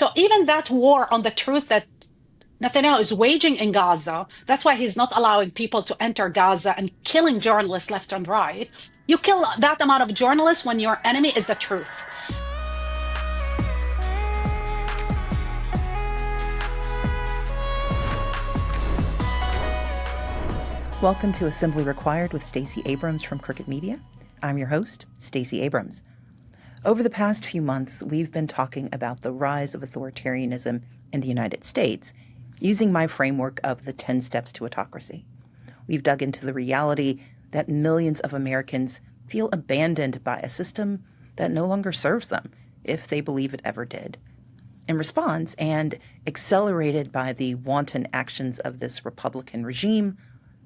So even that war on the truth that Netanyahu is waging in Gaza, that's why he's not allowing people to enter Gaza and killing journalists left and right. You kill that amount of journalists when your enemy is the truth. Welcome to Assembly Required with Stacey Abrams from Crooked Media. I'm your host, Stacey Abrams. Over the past few months, we've been talking about the rise of authoritarianism in the United States, using my framework of the 10 steps to autocracy. We've dug into the reality that millions of Americans feel abandoned by a system that no longer serves them, if they believe it ever did. In response, and accelerated by the wanton actions of this Republican regime,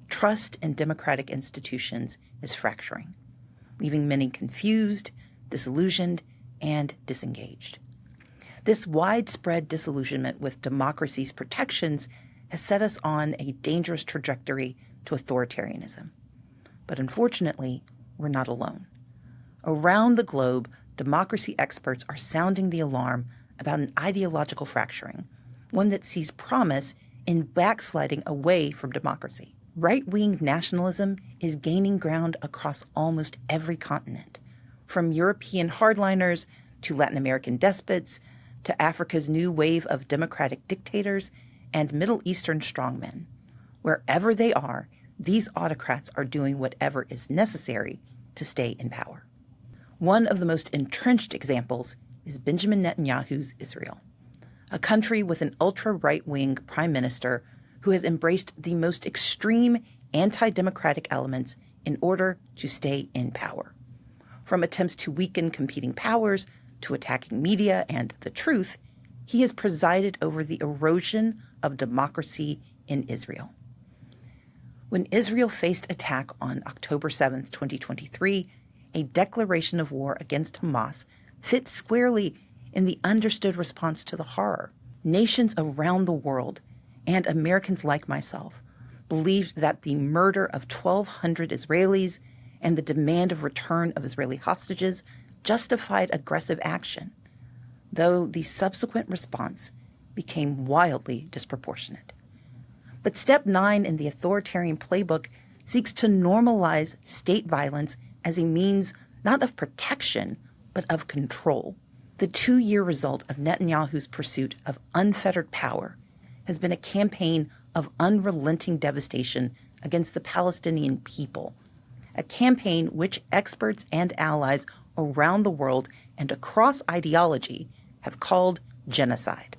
trust in democratic institutions is fracturing, leaving many confused, disillusioned, and disengaged. This widespread disillusionment with democracy's protections has set us on a dangerous trajectory to authoritarianism. But unfortunately, we're not alone. Around the globe, democracy experts are sounding the alarm about an ideological fracturing, one that sees promise in backsliding away from democracy. Right-wing nationalism is gaining ground across almost every continent, from European hardliners to Latin American despots to Africa's new wave of democratic dictators and Middle Eastern strongmen. Wherever they are, these autocrats are doing whatever is necessary to stay in power. One of the most entrenched examples is Benjamin Netanyahu's Israel, a country with an ultra-right-wing prime minister who has embraced the most extreme anti-democratic elements in order to stay in power. From attempts to weaken competing powers to attacking media and the truth, he has presided over the erosion of democracy in Israel. When Israel faced attack on October 7th, 2023, a declaration of war against Hamas fit squarely in the understood response to the horror. Nations around the world, and Americans like myself, believed that the murder of 1,200 Israelis and the demand of return of Israeli hostages justified aggressive action, though the subsequent response became wildly disproportionate. But Step 9 in the authoritarian playbook seeks to normalize state violence as a means not of protection, but of control. The 2-year result of Netanyahu's pursuit of unfettered power has been a campaign of unrelenting devastation against the Palestinian people, a campaign which experts and allies around the world and across ideology have called genocide.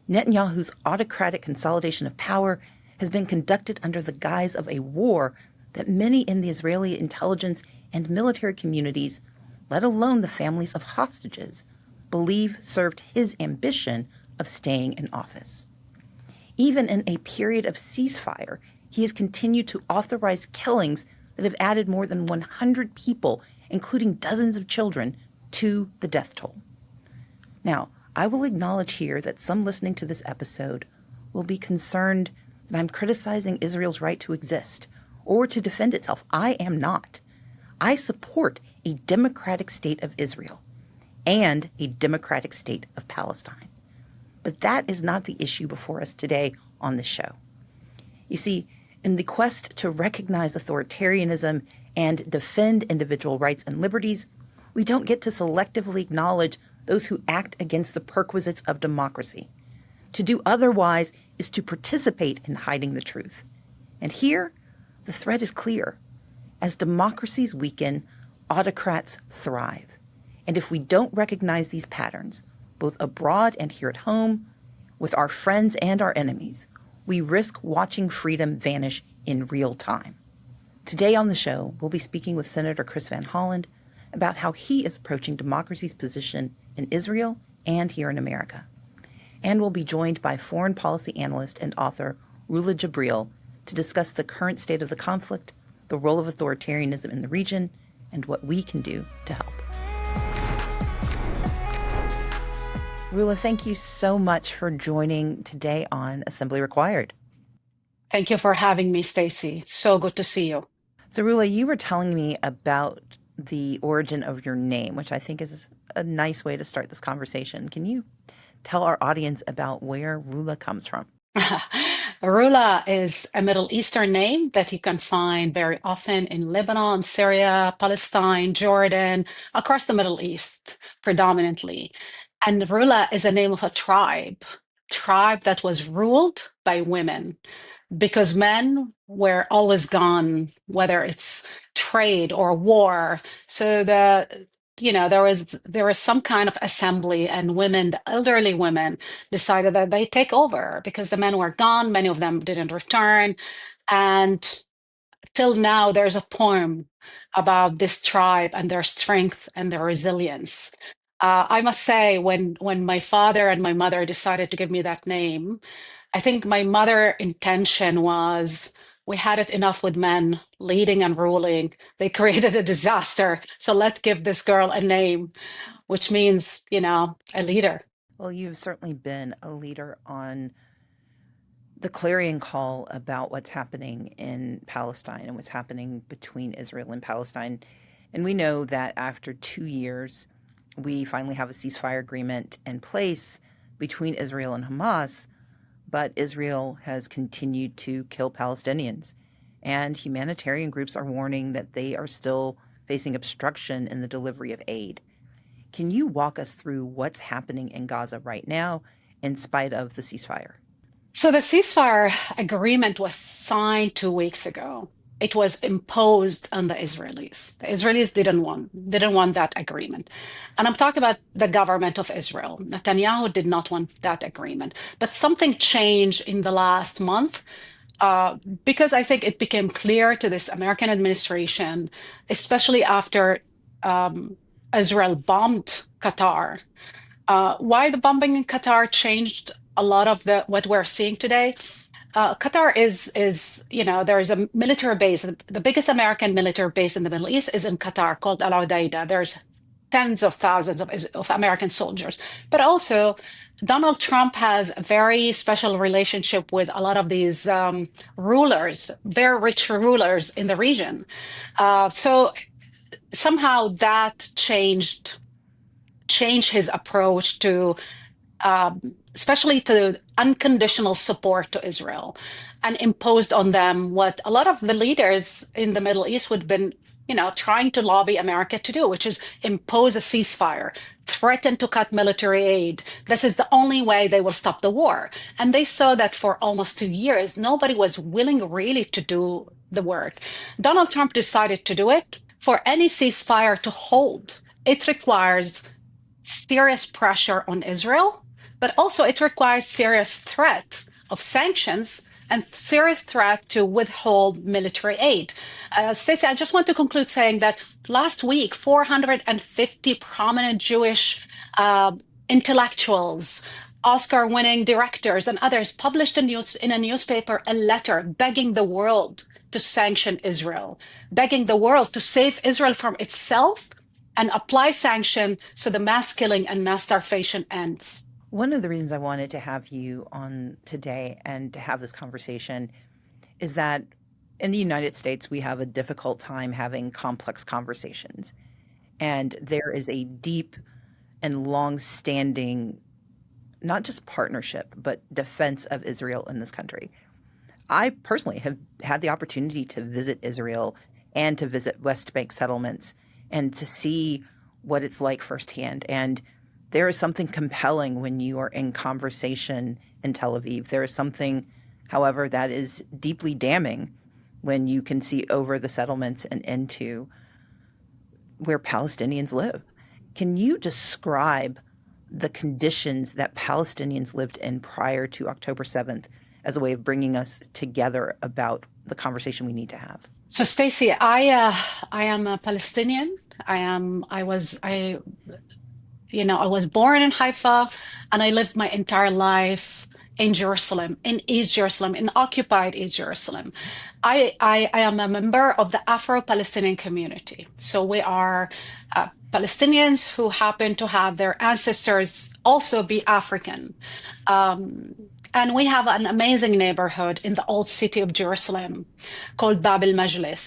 Netanyahu's autocratic consolidation of power has been conducted under the guise of a war that many in the Israeli intelligence and military communities, let alone the families of hostages, believe served his ambition of staying in office. Even in a period of ceasefire, he has continued to authorize killings that have added more than 100 people, including dozens of children, to the death toll. Now, I will acknowledge here that some listening to this episode will be concerned that I'm criticizing Israel's right to exist or to defend itself. I am not. I support a democratic state of Israel and a democratic state of Palestine. But that is not the issue before us today on the show. You see, in the quest to recognize authoritarianism and defend individual rights and liberties, we don't get to selectively acknowledge those who act against the perquisites of democracy. To do otherwise is to participate in hiding the truth. And here, the thread is clear. As democracies weaken, autocrats thrive. And if we don't recognize these patterns, both abroad and here at home, with our friends and our enemies, we risk watching freedom vanish in real time. Today on the show, we'll be speaking with Senator Chris Van Hollen about how he is approaching democracy's position in Israel and here in America. And we'll be joined by foreign policy analyst and author Rula Jebreal to discuss the current state of the conflict, the role of authoritarianism in the region, and what we can do to help. Rula, thank you so much for joining today on Assembly Required. Thank you for having me, Stacey. It's so good to see you. So, Rula, you were telling me about the origin of your name, which I think is a nice way to start this conversation. Can you tell our audience about where Rula comes from. Rula is a Middle Eastern name that you can find very often in Lebanon, Syria, Palestine, Jordan, across the Middle East predominantly. And Rula is a name of a tribe that was ruled by women because men were always gone, whether it's trade or war. So there was some kind of assembly, and women, the elderly women, decided that they take over because the men were gone. Many of them didn't return, and till now, there's a poem about this tribe and their strength and their resilience. I must say, when my father and my mother decided to give me that name, I think my mother intention was we had it enough with men leading and ruling. They created a disaster. So let's give this girl a name, which means, a leader. Well, you've certainly been a leader on the clarion call about what's happening in Palestine and what's happening between Israel and Palestine. And we know that after 2 years, we finally have a ceasefire agreement in place between Israel and Hamas, but Israel has continued to kill Palestinians. And humanitarian groups are warning that they are still facing obstruction in the delivery of aid. Can you walk us through what's happening in Gaza right now in spite of the ceasefire? So the ceasefire agreement was signed 2 weeks ago. It was imposed on the Israelis. The Israelis didn't want that agreement. And I'm talking about the government of Israel. Netanyahu did not want that agreement. But something changed in the last month because I think it became clear to this American administration, especially after Israel bombed Qatar. Why the bombing in Qatar changed a lot of what we're seeing today. Qatar is there is a military base. The biggest American military base in the Middle East is in Qatar, called Al Udeida. There's tens of thousands of American soldiers. But also, Donald Trump has a very special relationship with a lot of these rulers, very rich rulers in the region. So somehow that changed his approach to especially to unconditional support to Israel, and imposed on them what a lot of the leaders in the Middle East would have been, trying to lobby America to do, which is impose a ceasefire, threaten to cut military aid. This is the only way they will stop the war. And they saw that for almost 2 years, nobody was willing really to do the work. Donald Trump decided to do it. For any ceasefire to hold, it requires serious pressure on Israel, but also it requires serious threat of sanctions and serious threat to withhold military aid. Stacey, I just want to conclude saying that last week, 450 prominent Jewish intellectuals, Oscar-winning directors, and others published in a newspaper a letter begging the world to sanction Israel, begging the world to save Israel from itself and apply sanction so the mass killing and mass starvation ends. One of the reasons I wanted to have you on today and to have this conversation is that in the United States, we have a difficult time having complex conversations. And there is a deep and long-standing, not just partnership, but defense of Israel in this country. I personally have had the opportunity to visit Israel and to visit West Bank settlements and to see what it's like firsthand. And there is something compelling when you are in conversation in Tel Aviv. There is something, however, that is deeply damning when you can see over the settlements and into where Palestinians live. Can you describe the conditions that Palestinians lived in prior to October 7th as a way of bringing us together about the conversation we need to have? So, Stacey, I am a Palestinian. I was born in Haifa, and I lived my entire life in Jerusalem, in East Jerusalem, in occupied East Jerusalem. I am a member of the Afro-Palestinian community. So we are Palestinians who happen to have their ancestors also be African. And we have an amazing neighborhood in the old city of Jerusalem called Bab el Majlis.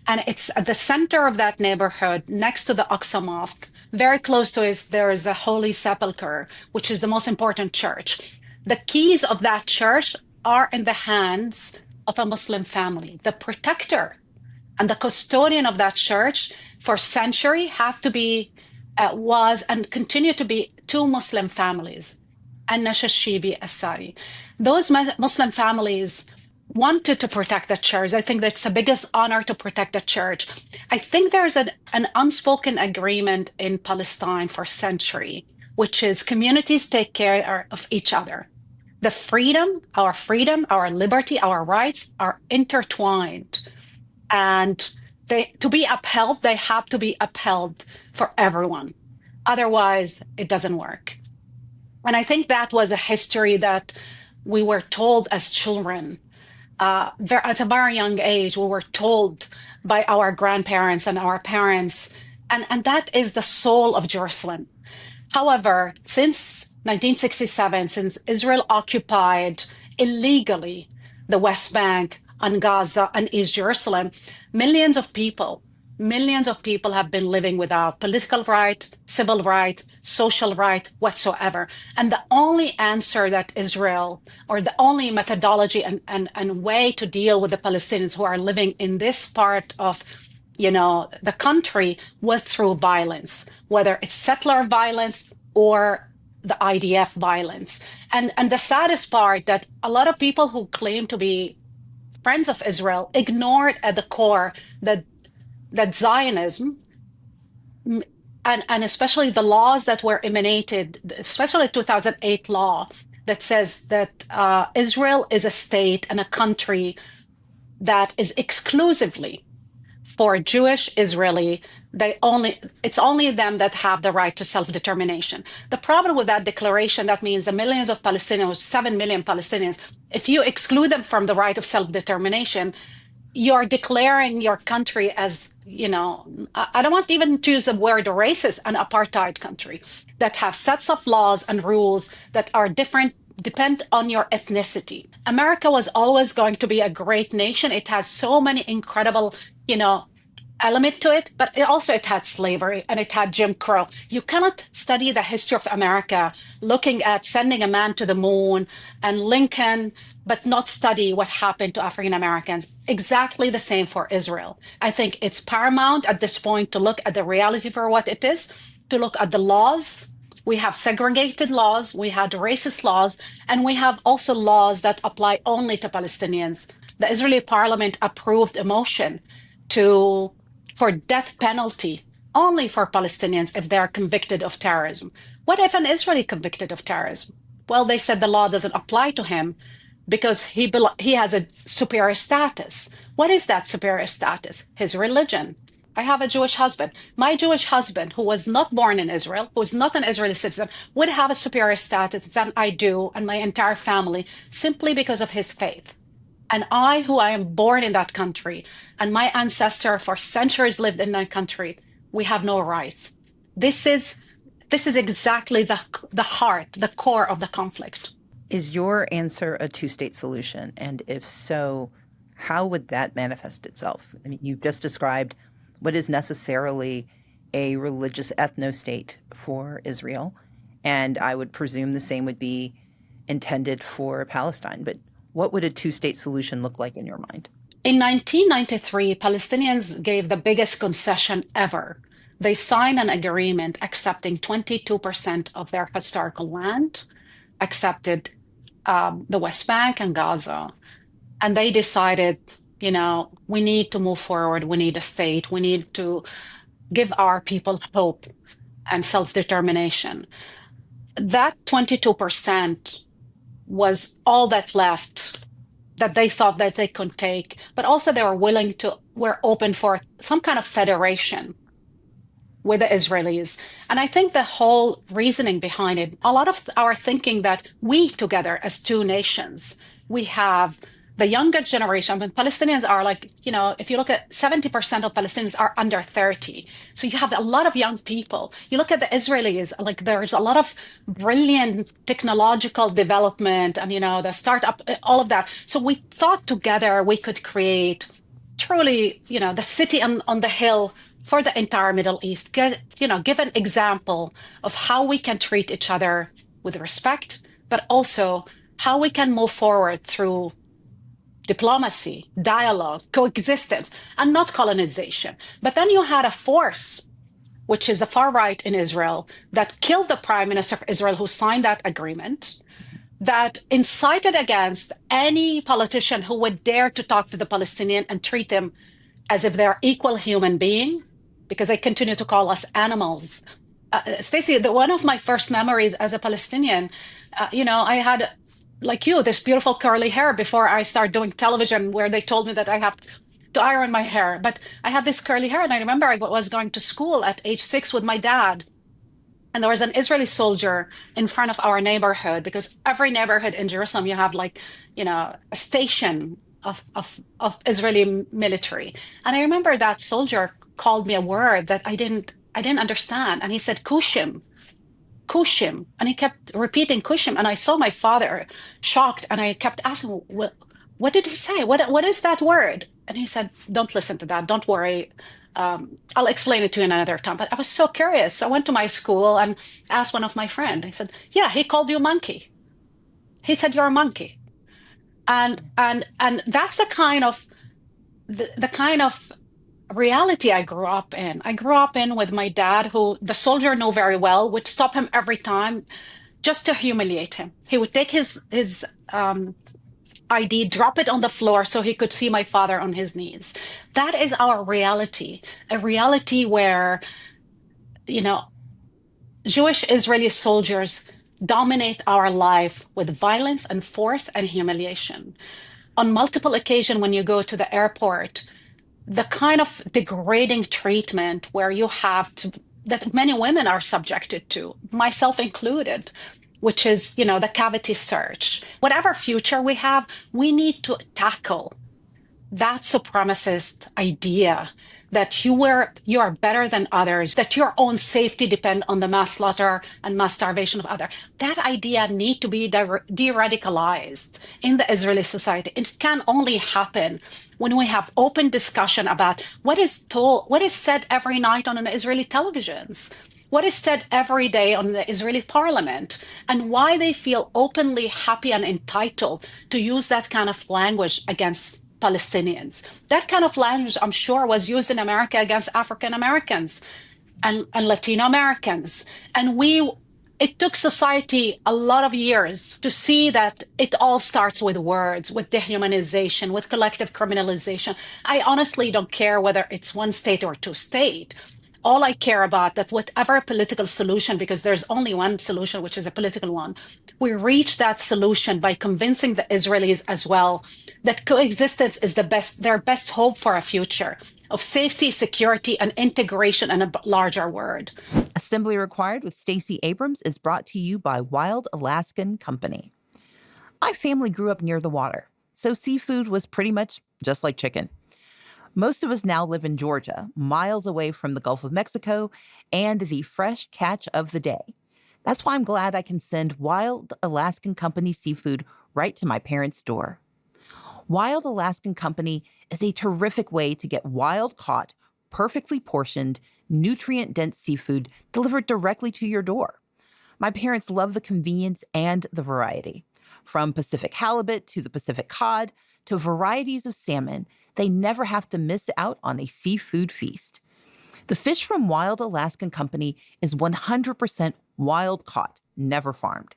And it's at the center of that neighborhood, next to the Aqsa Mosque. Very close to it, there is a Holy Sepulchre, which is the most important church. The keys of that church are in the hands of a Muslim family. The protector and the custodian of that church for centuries have to be, was and continue to be two Muslim families, An-Nashashibi, Asari. Those Muslim families wanted to protect the church. I think that's the biggest honor to protect the church. I think there's an unspoken agreement in Palestine for centuries, which is communities take care of each other. The freedom, our liberty, our rights are intertwined. And to be upheld, they have to be upheld for everyone. Otherwise, it doesn't work. And I think that was a history that we were told as children. At a very young age, we were told by our grandparents and our parents, and that is the soul of Jerusalem. However, since 1967, since Israel occupied illegally the West Bank and Gaza and East Jerusalem, millions of people have been living without political right, civil right, social right whatsoever. And the only answer that Israel, or the only methodology and way to deal with the Palestinians who are living in this part of the country was through violence, whether it's settler violence or the IDF violence. And the saddest part that a lot of people who claim to be friends of Israel ignored at the core that Zionism and especially the laws that were emanated, especially the 2008 law that says that Israel is a state and a country that is exclusively for Jewish Israeli. It's only them that have the right to self-determination. The problem with that declaration, that means the millions of Palestinians, 7 million Palestinians, if you exclude them from the right of self-determination, you're declaring your country as, I don't want to even choose the word racist, an apartheid country that have sets of laws and rules that are different, depend on your ethnicity. America was always going to be a great nation. It has so many incredible, element to it, but it had slavery and it had Jim Crow. You cannot study the history of America looking at sending a man to the moon and Lincoln, but not study what happened to African Americans. Exactly the same for Israel. I think it's paramount at this point to look at the reality for what it is, to look at the laws. We have segregated laws, we had racist laws, and we have also laws that apply only to Palestinians. The Israeli parliament approved a motion for death penalty only for Palestinians if they are convicted of terrorism. What if an Israeli convicted of terrorism? Well, they said the law doesn't apply to him because he has a superior status. What is that superior status? His religion. I have a Jewish husband. My Jewish husband, who was not born in Israel, who is not an Israeli citizen, would have a superior status than I do and my entire family simply because of his faith. And who I am born in that country, and my ancestor for centuries lived in that country, we have no rights. This is exactly the heart, the core of the conflict. Is your answer a two-state solution? And if so, how would that manifest itself? I mean, you've just described what is necessarily a religious ethno-state for Israel, and I would presume the same would be intended for Palestine. But what would a two-state solution look like in your mind? In 1993, Palestinians gave the biggest concession ever. They signed an agreement accepting 22% of their historical land, accepted the West Bank and Gaza. And they decided, we need to move forward. We need a state. We need to give our people hope and self-determination. That 22% was all that left that they thought that they could take, but also they were open for some kind of federation. with the Israelis. And I think the whole reasoning behind it, a lot of our thinking that we together as two nations, we have the younger generation. I mean, Palestinians are like, if you look at 70% of Palestinians are under 30. So you have a lot of young people. You look at the Israelis, like there's a lot of brilliant technological development and, the startup, all of that. So we thought together we could create truly, the city on the hill for the entire Middle East. Give an example of how we can treat each other with respect, but also how we can move forward through diplomacy, dialogue, coexistence, and not colonization. But then you had a force, which is the far right in Israel, that killed the prime minister of Israel who signed that agreement, that incited against any politician who would dare to talk to the Palestinian and treat them as if they're equal human being, because they continue to call us animals. Stacey, one of my first memories as a Palestinian, I had, like you, this beautiful curly hair before I started doing television, where they told me that I have to iron my hair. But I had this curly hair, and I remember I was going to school at age 6 with my dad. And there was an Israeli soldier in front of our neighborhood, because every neighborhood in Jerusalem, you have like, a station of Israeli military. And I remember that soldier called me a word that I didn't understand. And he said, Kushim, Kushim. And he kept repeating Kushim. And I saw my father shocked. And I kept asking, what did he say? What is that word? And he said, don't listen to that. Don't worry. I'll explain it to you another time. But I was so curious. So I went to my school and asked one of my friends. He said, yeah, he called you a monkey. He said, you're a monkey. And that's the kind of reality I grew up in. I grew up in with my dad, who the soldier knew very well, would stop him every time just to humiliate him. He would take his ID, drop it on the floor so he could see my father on his knees. That is our reality, a reality where, Jewish Israeli soldiers dominate our life with violence and force and humiliation. On multiple occasions, when you go to the airport, the kind of degrading treatment where you have to, that many women are subjected to, myself included, which is, the cavity search. Whatever future we have, we need to tackle that supremacist idea that you are better than others, that your own safety depend on the mass slaughter and mass starvation of others. That idea need to be de-radicalized in the Israeli society. It can only happen when we have open discussion about what is said every night on an Israeli televisions, what is said every day on the Israeli parliament, and why they feel openly happy and entitled to use that kind of language against Palestinians. That kind of language, I'm sure, was used in America against African Americans and Latino Americans. And it took society a lot of years to see that it all starts with words, with dehumanization, with collective criminalization. I honestly don't care whether it's one state or two state. All I care about that whatever political solution, because there's only one solution, which is a political one, we reach that solution by convincing the Israelis as well that coexistence is their best hope for a future of safety, security, and integration in a larger world. Assembly Required with Stacey Abrams is brought to you by Wild Alaskan Company. My family grew up near the water, so seafood was pretty much just like chicken. Most of us now live in Georgia, miles away from the Gulf of Mexico and the fresh catch of the day. That's why I'm glad I can send Wild Alaskan Company seafood right to my parents' door. Wild Alaskan Company is a terrific way to get wild-caught, perfectly portioned, nutrient-dense seafood delivered directly to your door. My parents love the convenience and the variety. From Pacific halibut to the Pacific cod to varieties of salmon, they never have to miss out on a seafood feast. The fish from Wild Alaskan Company is 100% wild caught, never farmed.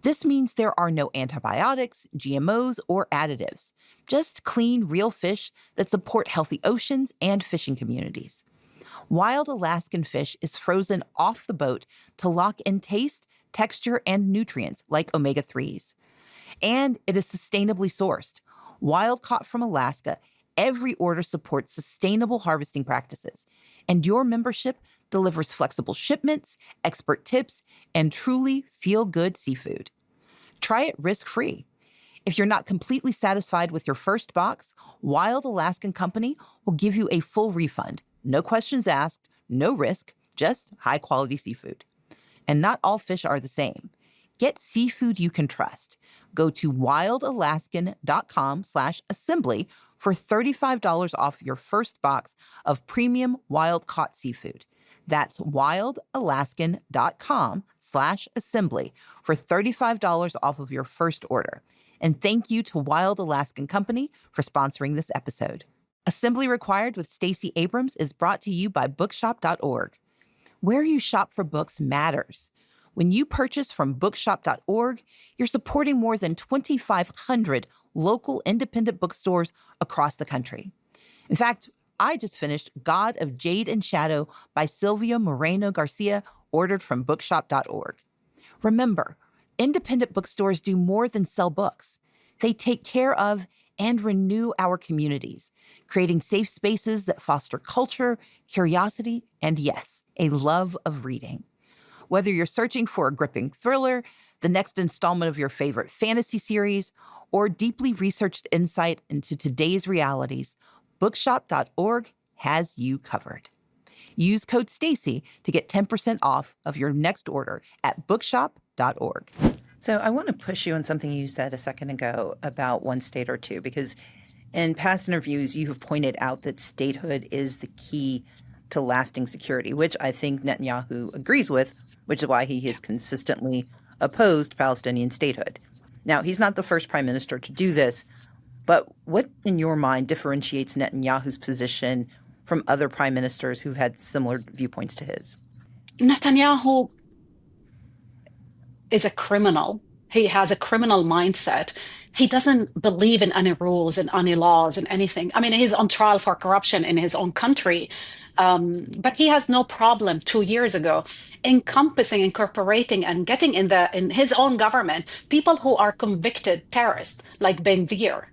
This means there are no antibiotics, GMOs, or additives, just clean, real fish that support healthy oceans and fishing communities. Wild Alaskan fish is frozen off the boat to lock in taste, texture, and nutrients like omega-3s. And it is sustainably sourced. Wild caught from Alaska, every order supports sustainable harvesting practices, And your membership delivers flexible shipments, expert tips, and truly feel-good seafood. Try it risk-free. If you're not completely satisfied with your first box, Wild Alaskan Company will give you a full refund. No questions asked, no risk, just high-quality seafood. And not all fish are the same. Get seafood you can trust. Go to wildalaskan.com/assembly for $35 off your first box of premium wild-caught seafood. That's wildalaskan.com/assembly for $35 off of your first order. And thank you to Wild Alaskan Company for sponsoring this episode. Assembly Required with Stacey Abrams is brought to you by bookshop.org. Where you shop for books matters. When you purchase from bookshop.org, you're supporting more than 2,500 local independent bookstores across the country. In fact, I just finished God of Jade and Shadow by Silvia Moreno Garcia, ordered from bookshop.org. Remember, independent bookstores do more than sell books. They take care of and renew our communities, creating safe spaces that foster culture, curiosity, and yes, a love of reading. Whether you're searching for a gripping thriller, the next installment of your favorite fantasy series, or deeply researched insight into today's realities, bookshop.org has you covered. Use code Stacey to get 10% off of your next order at bookshop.org. So I want to push you on something you said a second ago about one state or two, because in past interviews, you have pointed out that statehood is the key to lasting security, which I think Netanyahu agrees with, which is why he has consistently opposed Palestinian statehood. Now, he's not the first prime minister to do this, but what in your mind differentiates Netanyahu's position from other prime ministers who've had similar viewpoints to his? Netanyahu is a criminal. He has a criminal mindset. He doesn't believe in any rules and any laws and anything. I mean, he's on trial for corruption in his own country. But he has no problem 2 years ago incorporating and getting in his own government people who are convicted terrorists, like Ben Gvir.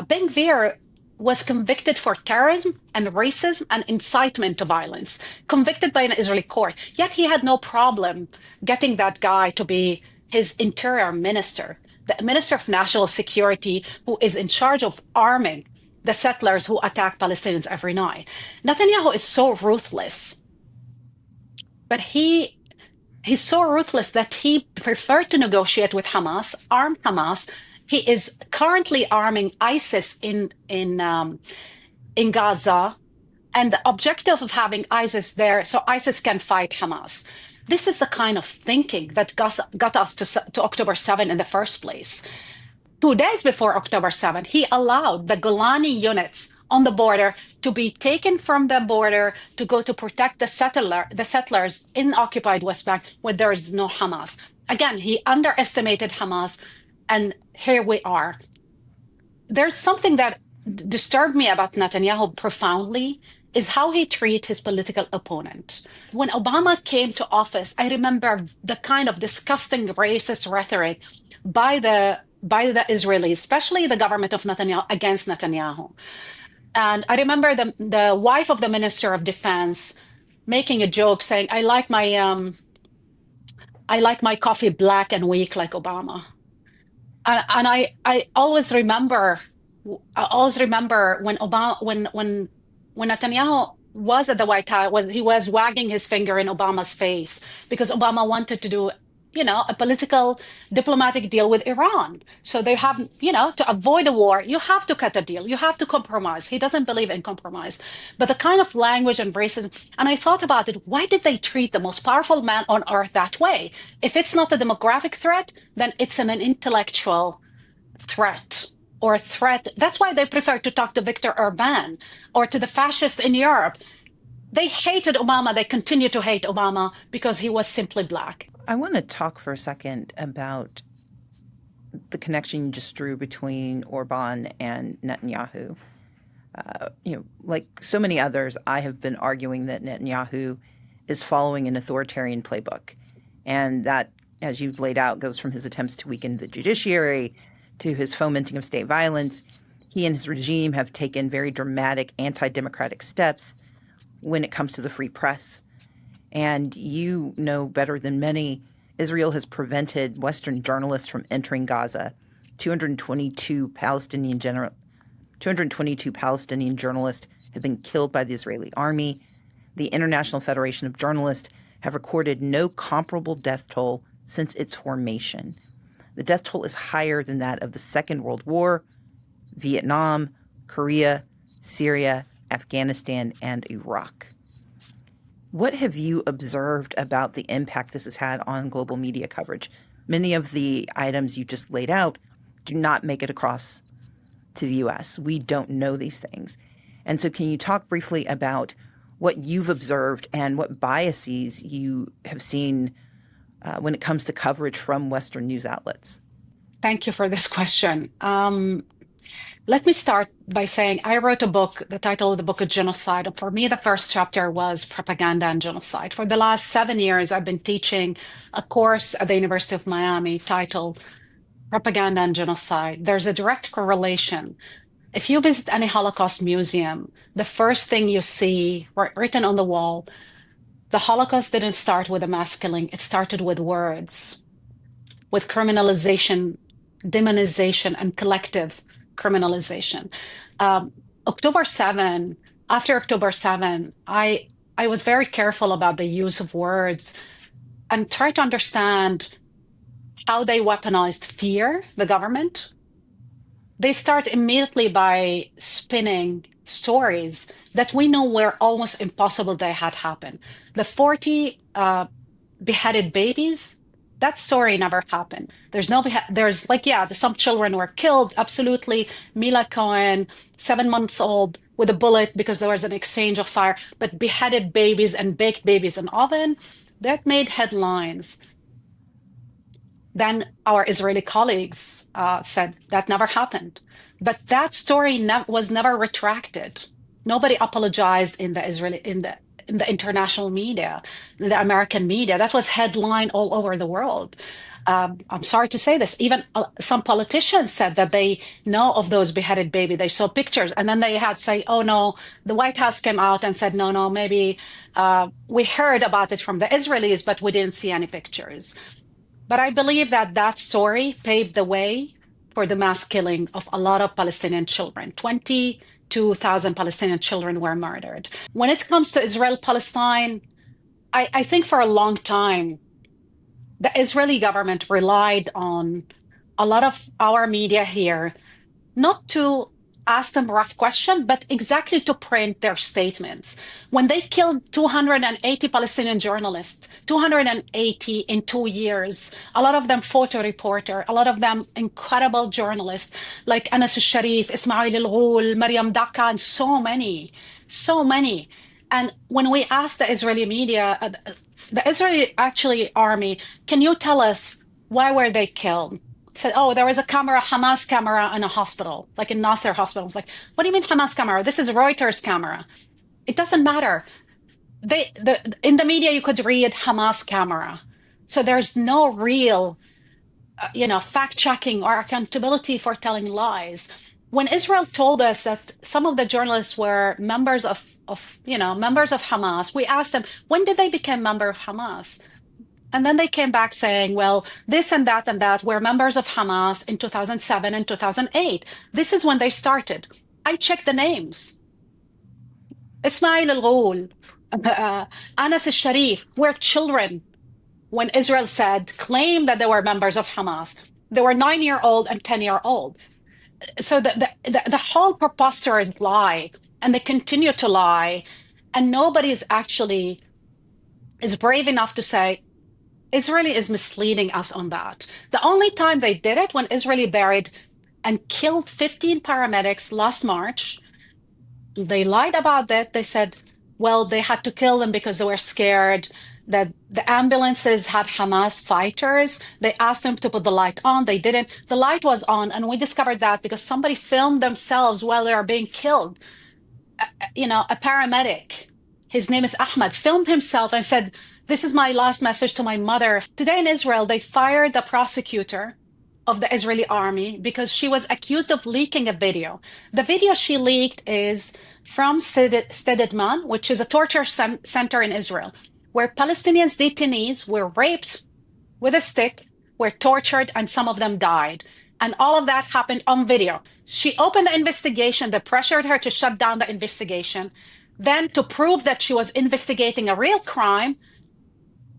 Ben Gvir was convicted for terrorism and racism and incitement to violence, convicted by an Israeli court. Yet he had no problem getting that guy to be his interior minister, the minister of national security, who is in charge of arming the settlers who attack Palestinians every night. Netanyahu is so ruthless, but he's so ruthless that he preferred to negotiate with Hamas, arm Hamas. He is currently arming ISIS in Gaza, and the objective of having ISIS there so ISIS can fight Hamas. This is the kind of thinking that got us to October 7 in the first place. 2 days before October 7, he allowed the Golani units on the border to be taken from the border to go to protect the settlers in occupied West Bank where there is no Hamas. Again, he underestimated Hamas, and here we are. There's something that disturbed me about Netanyahu profoundly, is how he treats his political opponent. When Obama came to office, I remember the kind of disgusting racist rhetoric by the Israelis, especially the government of Netanyahu, against Netanyahu. And I remember the wife of the Minister of Defense making a joke saying, I like my coffee black and weak like Obama. And I always remember when Netanyahu was at the White House, he was wagging his finger in Obama's face because Obama wanted to do, a political diplomatic deal with Iran. So they have, to avoid a war, you have to cut a deal. You have to compromise. He doesn't believe in compromise. But the kind of language and racism, and I thought about it, why did they treat the most powerful man on earth that way? If it's not a demographic threat, then it's an intellectual threat. Or threat. That's why they prefer to talk to Viktor Orban or to the fascists in Europe. They hated Obama. They continue to hate Obama because he was simply black. I want to talk for a second about the connection you just drew between Orban and Netanyahu. Like so many others, I have been arguing that Netanyahu is following an authoritarian playbook. And that, as you've laid out, goes from his attempts to weaken the judiciary to his fomenting of state violence. He and his regime have taken very dramatic anti-democratic steps, when it comes to the free press. And you know better than many, Israel has prevented Western journalists from entering Gaza. 222 Palestinian journalists have been killed by the Israeli army. The International Federation of Journalists have recorded no comparable death toll since its formation. The death toll is higher than that of the Second World War, Vietnam, Korea, Syria, Afghanistan, and Iraq. What have you observed about the impact this has had on global media coverage? Many of the items you just laid out do not make it across to the U.S. We don't know these things. And so can you talk briefly about what you've observed and what biases you have seen when it comes to coverage from Western news outlets? Thank you for this question. Let me start by saying I wrote a book. The title of the book is Genocide. For me, the first chapter was Propaganda and Genocide. For the last 7 years, I've been teaching a course at the University of Miami titled Propaganda and Genocide. There's a direct correlation. If you visit any Holocaust museum, the first thing you see written on the wall, the Holocaust didn't start with a mass killing. It started with words, with criminalization, demonization, and collective criminalization. October 7, after October 7, I was very careful about the use of words and try to understand how they weaponized fear, the government. They start immediately by spinning stories that we know were almost impossible they had happened. The 40 beheaded babies, that story never happened. Some children were killed, absolutely. Mila Cohen, 7 months old, with a bullet because there was an exchange of fire, but beheaded babies and baked babies in oven, that made headlines. Then our Israeli colleagues said that never happened. But that story was never retracted. Nobody apologized in the international media, the American media. That was headline all over the world. I'm sorry to say this. Even some politicians said that they know of those beheaded baby. They saw pictures, and then they had to say, "Oh no." The White House came out and said, "No, maybe we heard about it from the Israelis, but we didn't see any pictures." But I believe that story paved the way for the mass killing of a lot of Palestinian children. 22,000 Palestinian children were murdered. When it comes to Israel-Palestine, I think for a long time, the Israeli government relied on a lot of our media here, not to ask them rough questions, but exactly to print their statements. When they killed 280 Palestinian journalists, 280 in 2 years, a lot of them photo reporter, a lot of them incredible journalists like Anas al-Sharif, Ismail al-Ghul, Maryam Daka, and so many. And when we asked the Israeli media, the Israeli army, can you tell us why were they killed? Said, "Oh, there was a camera, Hamas camera in a hospital, like in Nasser hospital." I was like, "What do you mean Hamas camera? This is Reuters camera." It doesn't matter. In the media, you could read Hamas camera. So there's no real, fact checking or accountability for telling lies. When Israel told us that some of the journalists were members of Hamas, we asked them, when did they become member of Hamas? And then they came back saying, well, this and that were members of Hamas in 2007 and 2008. This is when they started. I checked the names. Ismail al-Ghul, Anas al-Sharif were children when Israel claimed that they were members of Hamas. They were 9-year-old and 10-year-old. So the whole preposterous lie, and they continue to lie, and nobody is brave enough to say, Israel is misleading us on that. The only time they did it when Israel buried and killed 15 paramedics last March, they lied about that. They said, well, they had to kill them because they were scared that the ambulances had Hamas fighters. They asked them to put the light on. They didn't. The light was on, and we discovered that because somebody filmed themselves while they were being killed. A paramedic, his name is Ahmed, filmed himself and said, "This is my last message to my mother." Today in Israel, they fired the prosecutor of the Israeli army because she was accused of leaking a video. The video she leaked is from Stedman, which is a torture center in Israel, where Palestinian detainees were raped with a stick, were tortured, and some of them died. And all of that happened on video. She opened the investigation. They pressured her to shut down the investigation. Then, to prove that she was investigating a real crime,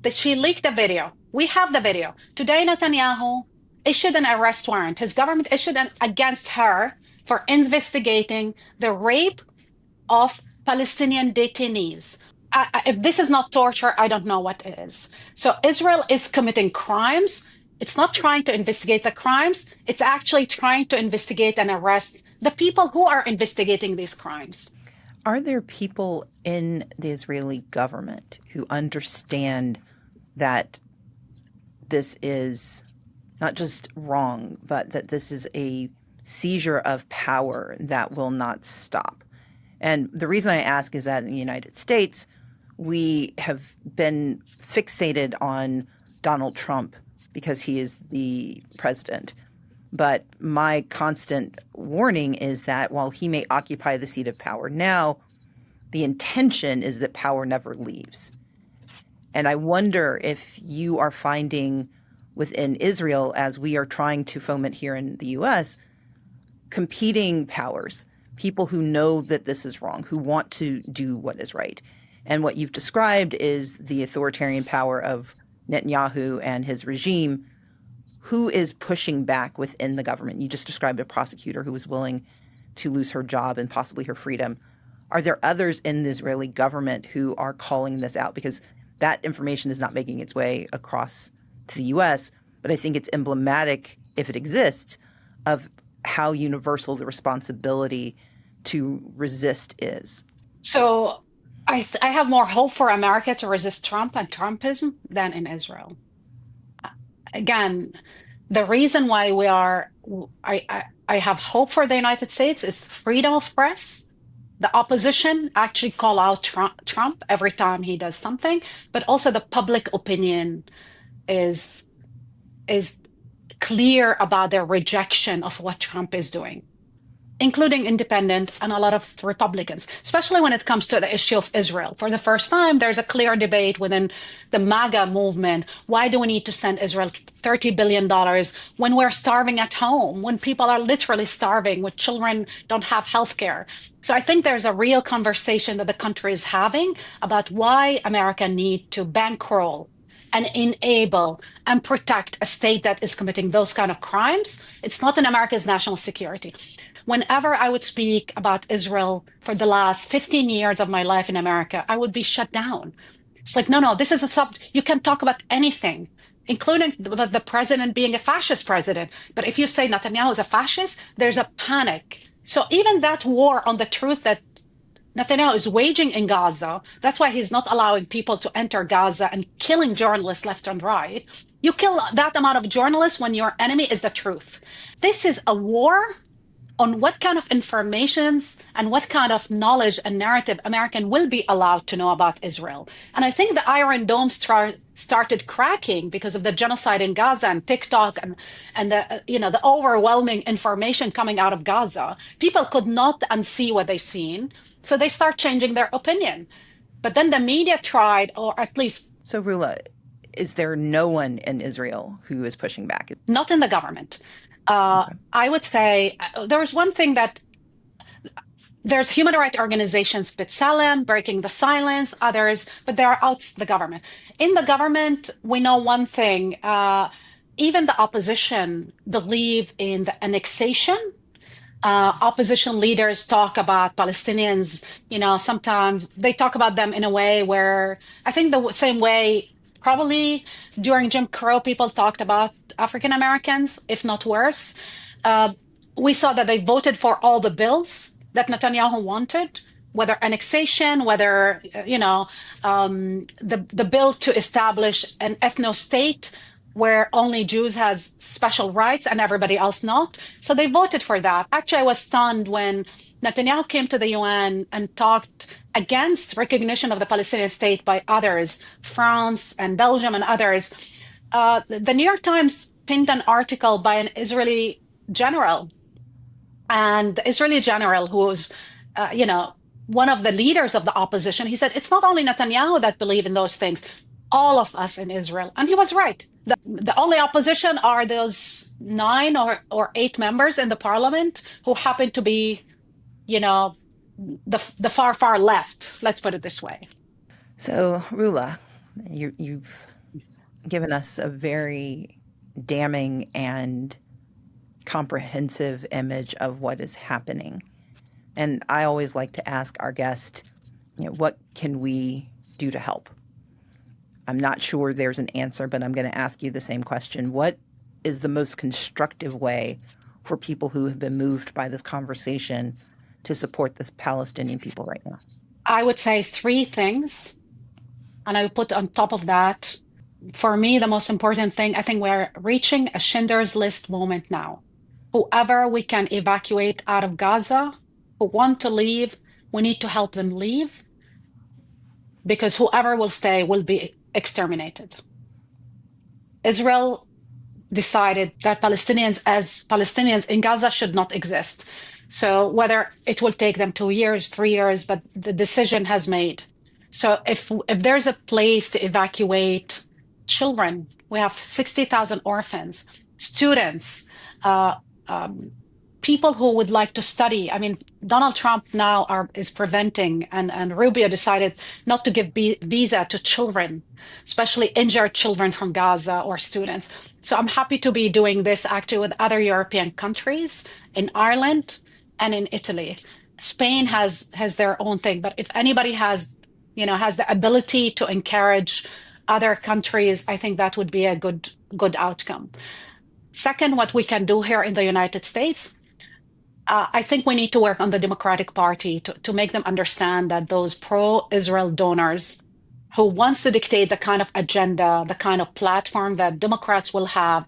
that she leaked the video. We have the video. Today, Netanyahu issued an arrest warrant. His government issued an against her for investigating the rape of Palestinian detainees. If this is not torture, I don't know what is. So Israel is committing crimes. It's not trying to investigate the crimes. It's actually trying to investigate and arrest the people who are investigating these crimes. Are there people in the Israeli government who understand that this is not just wrong, but that this is a seizure of power that will not stop? And the reason I ask is that in the United States, we have been fixated on Donald Trump because he is the president. But my constant warning is that while he may occupy the seat of power now, the intention is that power never leaves. And I wonder if you are finding within Israel, as we are trying to foment here in the U.S., competing powers, people who know that this is wrong, who want to do what is right. And what you've described is the authoritarian power of Netanyahu and his regime. Who is pushing back within the government? You just described a prosecutor who was willing to lose her job and possibly her freedom. Are there others in the Israeli government who are calling this out? Because that information is not making its way across to the U.S., but I think it's emblematic, if it exists, of how universal the responsibility to resist is. So I have more hope for America to resist Trump and Trumpism than in Israel. Again, the reason why I have hope for the United States is freedom of press. The opposition actually call out Trump every time he does something, but also the public opinion is clear about their rejection of what Trump is doing, including independent and a lot of Republicans, especially when it comes to the issue of Israel. For the first time, there's a clear debate within the MAGA movement. Why do we need to send Israel $30 billion when we're starving at home, when people are literally starving, when children don't have health care? So I think there's a real conversation that the country is having about why America need to bankroll and enable and protect a state that is committing those kind of crimes. It's not in America's national security. Whenever I would speak about Israel for the last 15 years of my life in America, I would be shut down. It's like, no, this is you can talk about anything, including the president being a fascist president. But if you say Netanyahu is a fascist, there's a panic. So even that war on the truth that Netanyahu is waging in Gaza, that's why he's not allowing people to enter Gaza and killing journalists left and right. You kill that amount of journalists when your enemy is the truth. This is a war on what kind of informations and what kind of knowledge and narrative American will be allowed to know about Israel. And I think the Iron Dome started cracking because of the genocide in Gaza and TikTok and the overwhelming information coming out of Gaza. People could not unsee what they've seen, so they start changing their opinion. But then the media tried, or at least... So Rula, is there no one in Israel who is pushing back? Not in the government. Okay. I would say there's one thing that there's human rights organizations, B'Tselem, Breaking the Silence, others, but they are out the government. In the government, we know one thing, even the opposition believe in the annexation. Opposition leaders talk about Palestinians, sometimes they talk about them in a way where I think the same way probably during Jim Crow, people talked about African Americans, if not worse. We saw that they voted for all the bills that Netanyahu wanted, whether annexation, whether, the bill to establish an ethno-state where only Jews has special rights and everybody else not. So they voted for that. Actually, I was stunned when Netanyahu came to the UN and talked against recognition of the Palestinian state by others, France and Belgium and others. The New York Times pinned an article by an Israeli general. And the Israeli general, who was, one of the leaders of the opposition, he said, it's not only Netanyahu that believe in those things, all of us in Israel. And he was right. The only opposition are those 9 or 8 members in the parliament who happen to be, the far, far left. Let's put it this way. So, Rula, you've given us a very damning and comprehensive image of what is happening. And I always like to ask our guest, what can we do to help? I'm not sure there's an answer, but I'm going to ask you the same question. What is the most constructive way for people who have been moved by this conversation to support the Palestinian people right now? I would say 3 things. And I would put on top of that, for me, the most important thing, I think we're reaching a Schindler's List moment now. Whoever we can evacuate out of Gaza, who want to leave, we need to help them leave, because whoever will stay will be exterminated. Israel decided that Palestinians in Gaza should not exist. So whether it will take them 2 years, 3 years, but the decision has made. So if there's a place to evacuate children, we have 60,000 orphans, students, people who would like to study. I mean, Donald Trump now is preventing, and Rubio decided not to give visa to children, especially injured children from Gaza or students. So I'm happy to be doing this actually with other European countries, in Ireland and in Italy. Spain has their own thing, but if anybody has the ability to encourage other countries, I think that would be a good outcome. Second, what we can do here in the United States, I think we need to work on the Democratic Party to make them understand that those pro-Israel donors who wants to dictate the kind of agenda, the kind of platform that Democrats will have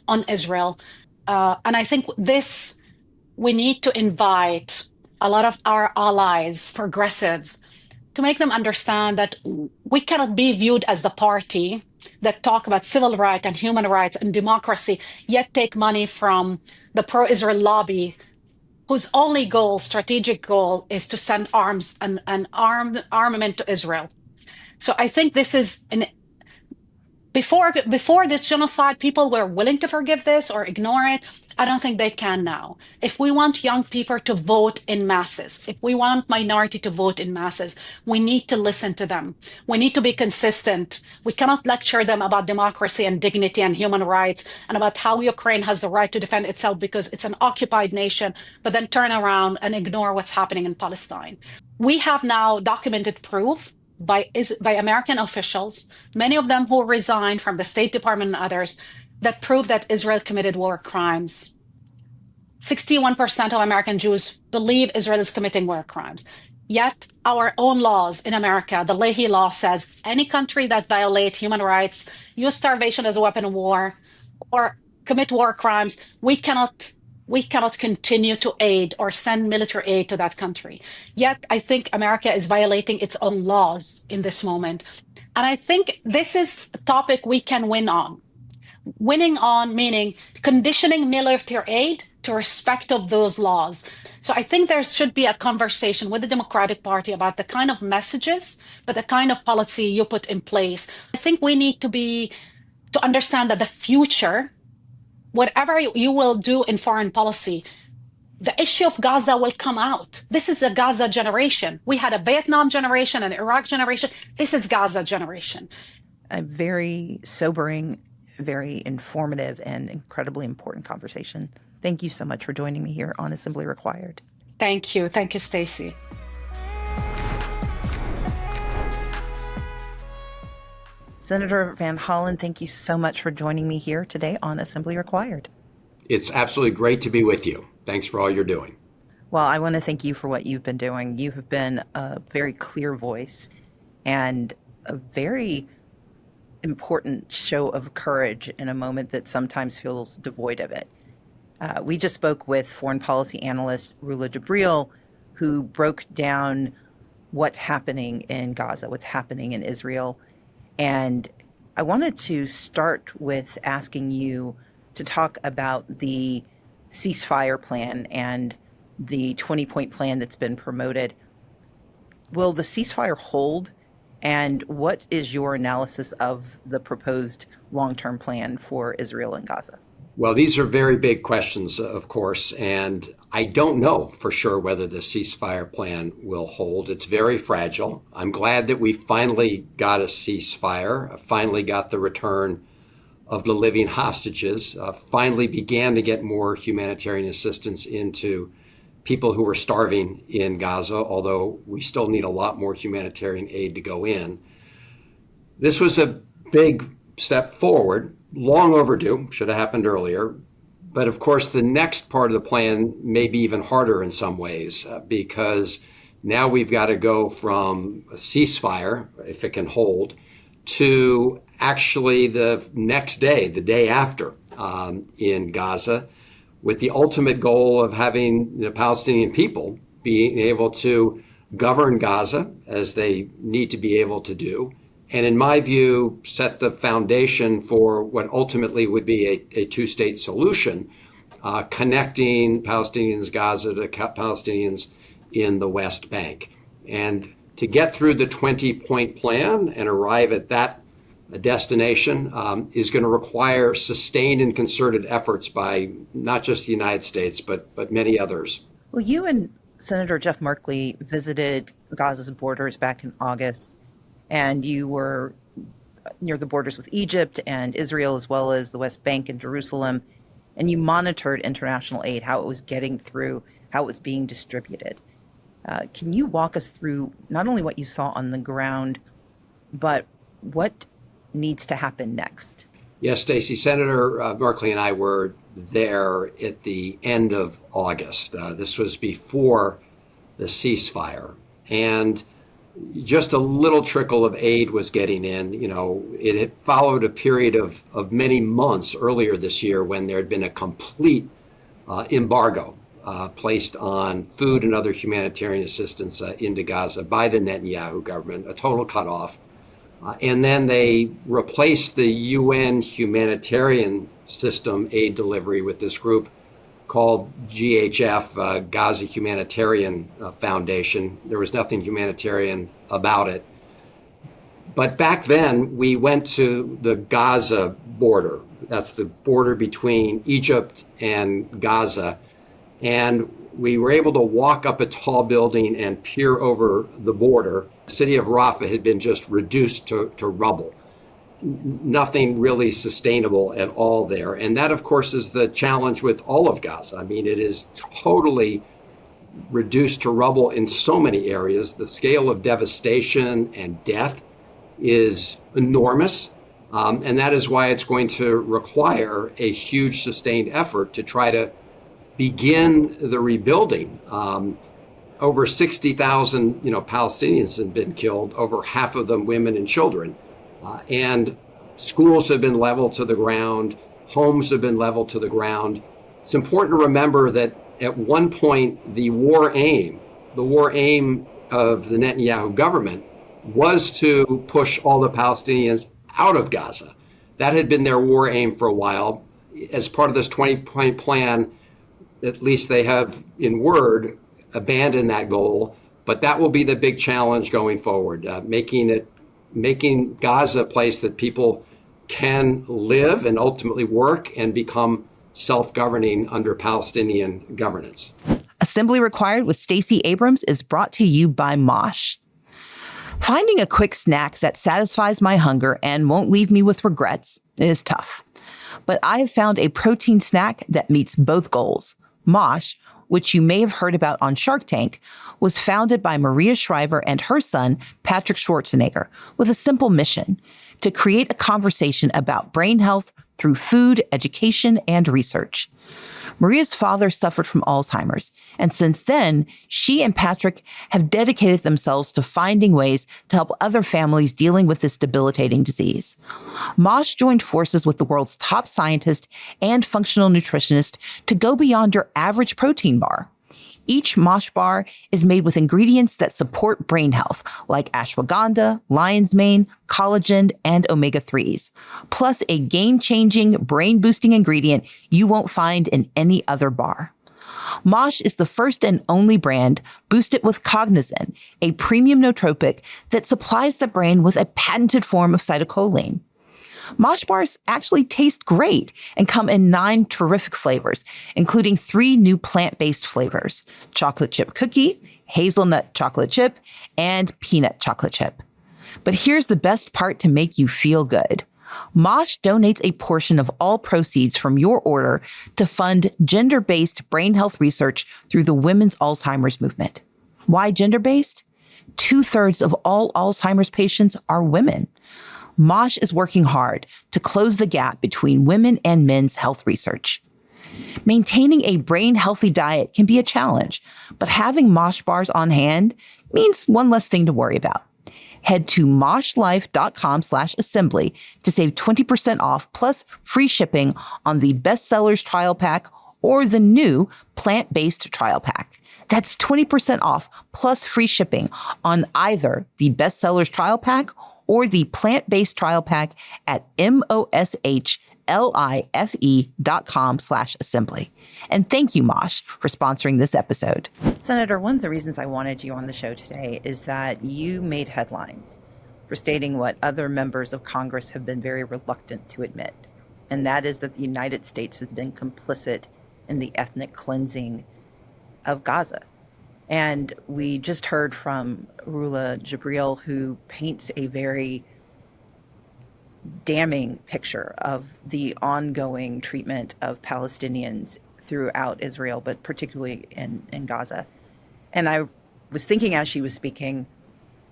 on Israel. And I think we need to invite a lot of our allies, progressives, to make them understand that we cannot be viewed as the party that talk about civil rights and human rights and democracy, yet take money from the pro-Israel lobby, whose only strategic goal, is to send arms and armament to Israel. So I think this is before this genocide, people were willing to forgive this or ignore it. I don't think they can now. If we want young people to vote in masses, if we want minority to vote in masses, we need to listen to them. We need to be consistent. We cannot lecture them about democracy and dignity and human rights and about how Ukraine has the right to defend itself because it's an occupied nation, but then turn around and ignore what's happening in Palestine. We have now documented proof by American officials, many of them who resigned from the State Department and others, that prove that Israel committed war crimes. 61% of American Jews believe Israel is committing war crimes. Yet our own laws in America, the Leahy law, says any country that violates human rights, use starvation as a weapon of war, or commit war crimes, we cannot continue to aid or send military aid to that country. Yet I think America is violating its own laws in this moment. And I think this is a topic we can win on. Winning on meaning conditioning military aid to respect of those laws. So I think there should be a conversation with the Democratic Party about the kind of messages, but the kind of policy you put in place. I think we need to understand that the future, whatever you will do in foreign policy, the issue of Gaza will come out. This is a Gaza generation. We had a Vietnam generation, an Iraq generation. This is Gaza generation. A very sobering, very informative, and incredibly important conversation. Thank you so much for joining me here on Assembly Required. Thank you. Thank you, Stacey. Senator Van Hollen, thank you so much for joining me here today on Assembly Required. It's absolutely great to be with you. Thanks for all you're doing. Well, I want to thank you for what you've been doing. You have been a very clear voice and a very important show of courage in a moment that sometimes feels devoid of it. We just spoke with foreign policy analyst Rula Jebreal, who broke down what's happening in Gaza, what's happening in Israel. And I wanted to start with asking you to talk about the ceasefire plan and the 20-point plan that's been promoted. Will the ceasefire hold? And what is your analysis of the proposed long-term plan for Israel and Gaza? Well, these are very big questions, of course, and I don't know for sure whether the ceasefire plan will hold. It's very fragile. I'm glad that we finally got a ceasefire, finally got the return of the living hostages, finally began to get more humanitarian assistance into people who were starving in Gaza, although we still need a lot more humanitarian aid to go in. This was a big step forward, long overdue, should have happened earlier. But of course, the next part of the plan may be even harder in some ways, because now we've got to go from a ceasefire, if it can hold, to actually the next day, the day after, in Gaza, with the ultimate goal of having the Palestinian people being able to govern Gaza as they need to be able to do. And in my view, set the foundation for what ultimately would be a two-state solution, connecting Palestinians Gaza to Palestinians in the West Bank. And to get through the 20-point plan and arrive at that destination is going to require sustained and concerted efforts by not just the United States, but many others. Well, you and Senator Jeff Merkley visited Gaza's borders back in August, and you were near the borders with Egypt and Israel, as well as the West Bank and Jerusalem, and you monitored international aid, how it was getting through, how it was being distributed. Can you walk us through not only what you saw on the ground, but what needs to happen next? Yes, Stacey, Senator Merkley and I were there at the end of August. This was before the ceasefire. And just a little trickle of aid was getting in. You know, it had followed a period of many months earlier this year when there had been a complete embargo placed on food and other humanitarian assistance into Gaza by the Netanyahu government, a total cutoff. And then they replaced the UN humanitarian system aid delivery with this group called GHF, Gaza Humanitarian Foundation. There was nothing humanitarian about it. But back then, we went to the Gaza border. That's the border between Egypt and Gaza. And we were able to walk up a tall building and peer over the border. The city of Rafah had been just reduced to rubble. Nothing really sustainable at all there. And that, of course, is the challenge with all of Gaza. I mean, it is totally reduced to rubble in so many areas. The scale of devastation and death is enormous. And that is why it's going to require a huge sustained effort to try to begin the rebuilding. Over 60,000, Palestinians have been killed, over half of them women and children. And schools have been leveled to the ground, homes have been leveled to the ground. It's important to remember that at one point, the war aim of the Netanyahu government was to push all the Palestinians out of Gaza. That had been their war aim for a while. As part of this 20-point plan, at least they have, in word, abandoned that goal. But that will be the big challenge going forward, making Gaza a place that people can live and ultimately work and become self-governing under Palestinian governance. Assembly Required with Stacey Abrams is brought to you by Mosh. Finding a quick snack that satisfies my hunger and won't leave me with regrets is tough. But I have found a protein snack that meets both goals. Mosh, which you may have heard about on Shark Tank, was founded by Maria Shriver and her son, Patrick Schwarzenegger, with a simple mission: to create a conversation about brain health through food, education, and research. Maria's father suffered from Alzheimer's, and since then, she and Patrick have dedicated themselves to finding ways to help other families dealing with this debilitating disease. Mosh joined forces with the world's top scientist and functional nutritionist to go beyond your average protein bar. Each mosh bar is made with ingredients that support brain health, like ashwagandha, lion's mane, collagen, and omega-3s, plus a game-changing, brain-boosting ingredient you won't find in any other bar. Mosh is the first and only brand boosted with cognizin, a premium nootropic that supplies the brain with a patented form of acetylcholine. Mosh bars actually taste great and come in 9 terrific flavors, including 3 new plant-based flavors: chocolate chip cookie, hazelnut chocolate chip, and peanut chocolate chip. But here's the best part to make you feel good. Mosh donates a portion of all proceeds from your order to fund gender-based brain health research through the Women's Alzheimer's Movement. Why gender-based? 2/3 of all Alzheimer's patients are women. Mosh is working hard to close the gap between women and men's health research. Maintaining a brain-healthy diet can be a challenge, but having Mosh bars on hand means one less thing to worry about. Head to moshlife.com/assembly to save 20% off plus free shipping on the Bestsellers Trial Pack or the new Plant-Based Trial Pack. That's 20% off plus free shipping on either the Bestsellers Trial Pack or the Plant-Based Trial Pack at moshlife.com/assembly. And thank you, Mosh, for sponsoring this episode. Senator, one of the reasons I wanted you on the show today is that you made headlines for stating what other members of Congress have been very reluctant to admit, and that is that the United States has been complicit in the ethnic cleansing of Gaza. And we just heard from Rula Jebreal, who paints a very damning picture of the ongoing treatment of Palestinians throughout Israel, but particularly in Gaza. And I was thinking as she was speaking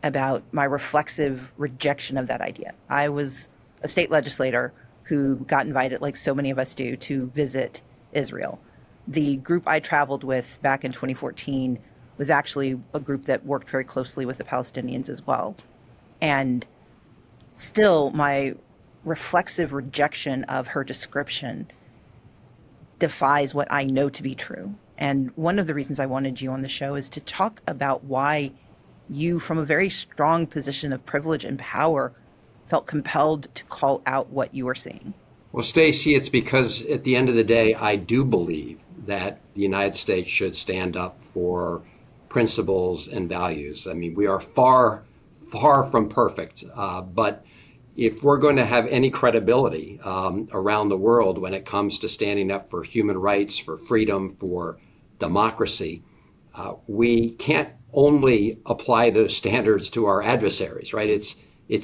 about my reflexive rejection of that idea. I was a state legislator who got invited, like so many of us do, to visit Israel. The group I traveled with back in 2014 was actually a group that worked very closely with the Palestinians as well. And still, my reflexive rejection of her description defies what I know to be true. And one of the reasons I wanted you on the show is to talk about why you, from a very strong position of privilege and power, felt compelled to call out what you were seeing. Well, Stacey, it's because at the end of the day, I do believe that the United States should stand up for principles and values. I mean, we are far, far from perfect, but if we're going to have any credibility around the world when it comes to standing up for human rights, for freedom, for democracy, we can't only apply those standards to our adversaries, right? It's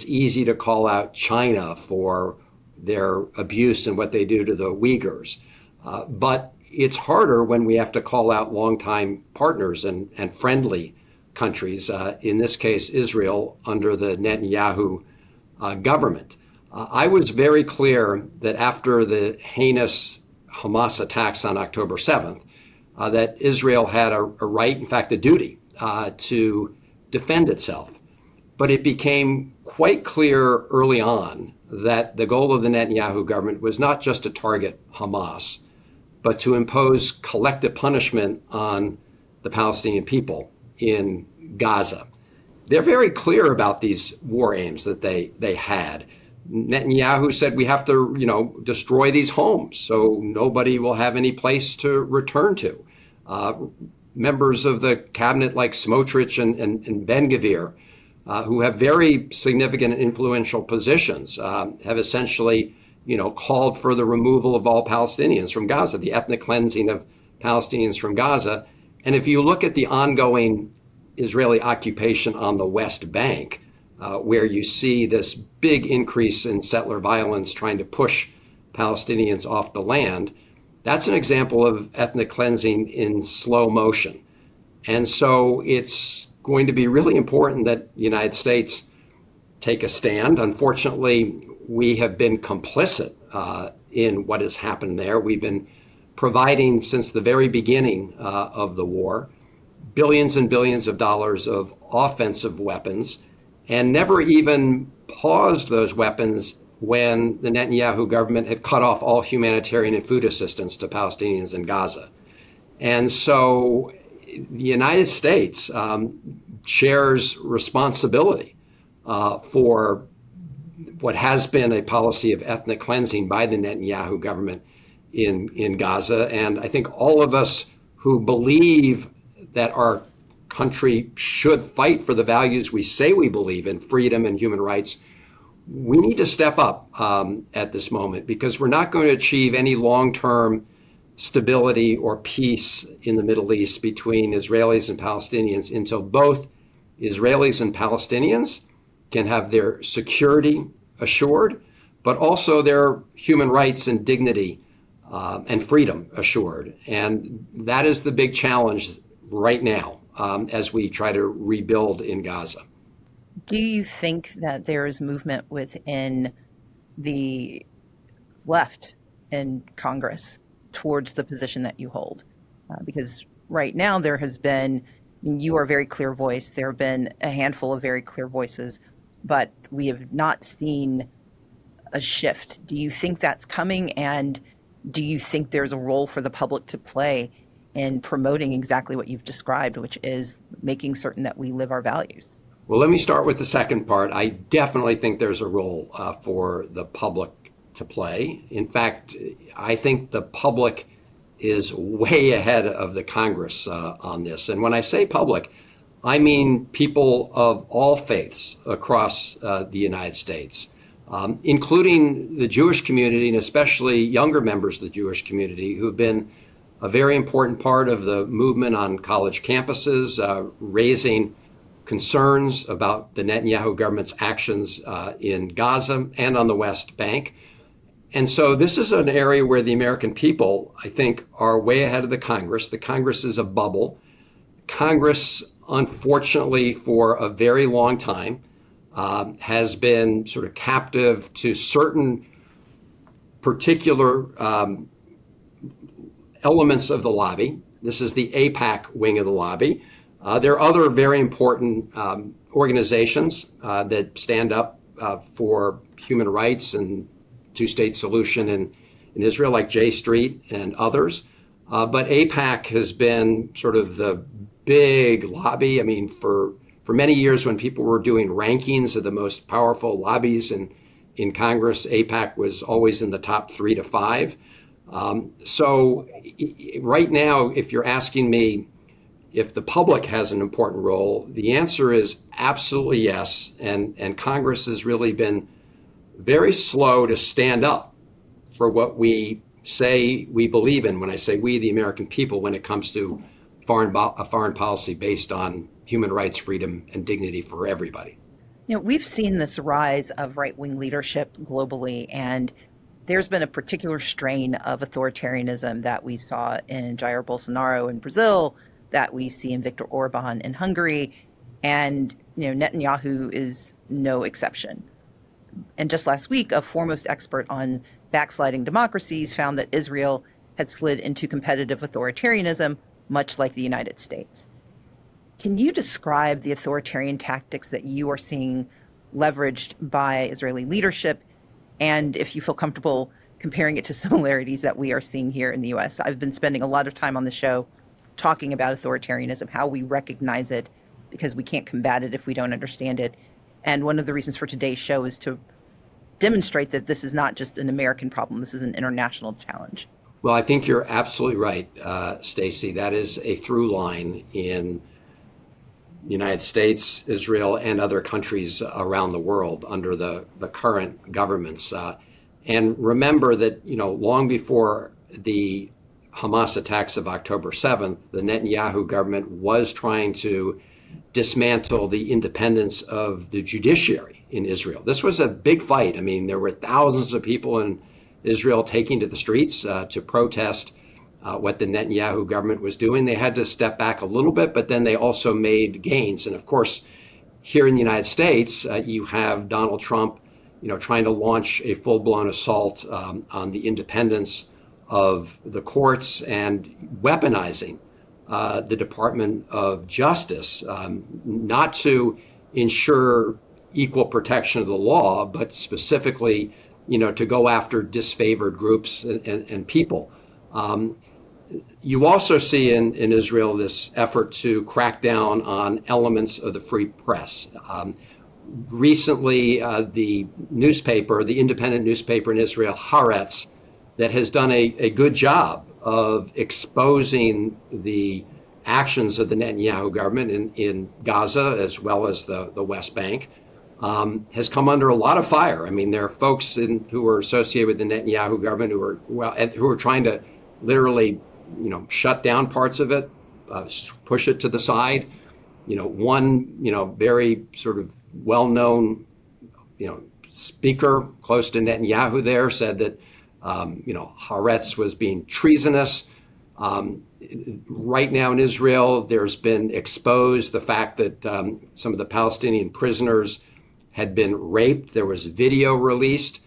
easy to call out China for their abuse and what they do to the Uyghurs, but it's harder when we have to call out longtime partners and friendly countries, in this case, Israel, under the Netanyahu government. I was very clear that after the heinous Hamas attacks on October 7th, that Israel had a right, in fact, a duty to defend itself. But it became quite clear early on that the goal of the Netanyahu government was not just to target Hamas, but to impose collective punishment on the Palestinian people in Gaza. They're very clear about these war aims that they had. Netanyahu said we have to, destroy these homes so nobody will have any place to return to. Members of the cabinet like Smotrich and Ben-Gvir, who have very significant and influential positions, have essentially called for the removal of all Palestinians from Gaza, the ethnic cleansing of Palestinians from Gaza. And if you look at the ongoing Israeli occupation on the West Bank, where you see this big increase in settler violence trying to push Palestinians off the land, that's an example of ethnic cleansing in slow motion. And so it's going to be really important that the United States take a stand. Unfortunately, we have been complicit in what has happened there. We've been providing, since the very beginning of the war, billions and billions of dollars of offensive weapons, and never even paused those weapons when the Netanyahu government had cut off all humanitarian and food assistance to Palestinians in Gaza. And so the United States shares responsibility for what has been a policy of ethnic cleansing by the Netanyahu government in Gaza. And I think all of us who believe that our country should fight for the values we say we believe in, freedom and human rights, we need to step up at this moment, because we're not going to achieve any long-term stability or peace in the Middle East between Israelis and Palestinians until both Israelis and Palestinians can have their security assured, but also their human rights and dignity and freedom assured. And that is the big challenge right now as we try to rebuild in Gaza. Do you think that there is movement within the left in Congress towards the position that you hold? Because right now there has been, you are a very clear voice, there have been a handful of very clear voices, but we have not seen a shift. Do you think that's coming? And do you think there's a role for the public to play in promoting exactly what you've described, which is making certain that we live our values? Well, let me start with the second part. I definitely think there's a role for the public to play. In fact, I think the public is way ahead of the Congress on this. And when I say public, I mean people of all faiths across the United States, including the Jewish community, and especially younger members of the Jewish community who have been a very important part of the movement on college campuses, raising concerns about the Netanyahu government's actions in Gaza and on the West Bank. And so this is an area where the American people, I think, are way ahead of the Congress. The Congress is a bubble. Congress, unfortunately, for a very long time, has been sort of captive to certain particular elements of the lobby. This is the AIPAC wing of the lobby. There are other very important organizations that stand up for human rights and two-state solution in Israel, like J Street and others. But AIPAC has been sort of the big lobby. I mean, for many years when people were doing rankings of the most powerful lobbies in Congress, AIPAC was always in the top 3 to 5. So right now, if you're asking me if the public has an important role, the answer is absolutely yes. And Congress has really been very slow to stand up for what we say we believe in. When I say we, the American people, when it comes to foreign policy based on human rights, freedom, and dignity for everybody. You know, we've seen this rise of right-wing leadership globally, and there's been a particular strain of authoritarianism that we saw in Jair Bolsonaro in Brazil, that we see in Viktor Orban in Hungary, and Netanyahu is no exception. And just last week, a foremost expert on backsliding democracies found that Israel had slid into competitive authoritarianism, much like the United States. Can you describe the authoritarian tactics that you are seeing leveraged by Israeli leadership, and if you feel comfortable comparing it to similarities that we are seeing here in the U.S.? I've been spending a lot of time on the show talking about authoritarianism, how we recognize it, because we can't combat it if we don't understand it. And one of the reasons for today's show is to demonstrate that this is not just an American problem, this is an international challenge. Well, I think you're absolutely right, Stacey. That is a through line in the United States, Israel, and other countries around the world under the current governments. And remember that, long before the Hamas attacks of October 7th, the Netanyahu government was trying to dismantle the independence of the judiciary in Israel. This was a big fight. I mean, there were thousands of people in Israel taking to the streets to protest what the Netanyahu government was doing. They had to step back a little bit, but then they also made gains. And of course, here in the United States, you have Donald Trump, trying to launch a full-blown assault on the independence of the courts and weaponizing the Department of Justice, not to ensure equal protection of the law, but specifically, to go after disfavored groups and people. You also see in Israel this effort to crack down on elements of the free press. Recently, the independent newspaper in Israel, Haaretz, that has done a good job of exposing the actions of the Netanyahu government in Gaza as well as the West Bank, has come under a lot of fire. I mean, there are folks who are associated with the Netanyahu government who are trying to literally, shut down parts of it, push it to the side. One, very sort of well-known, speaker close to Netanyahu there said that, Haaretz was being treasonous. Right now in Israel, there's been exposed the fact that some of the Palestinian prisoners had been raped. There was video released.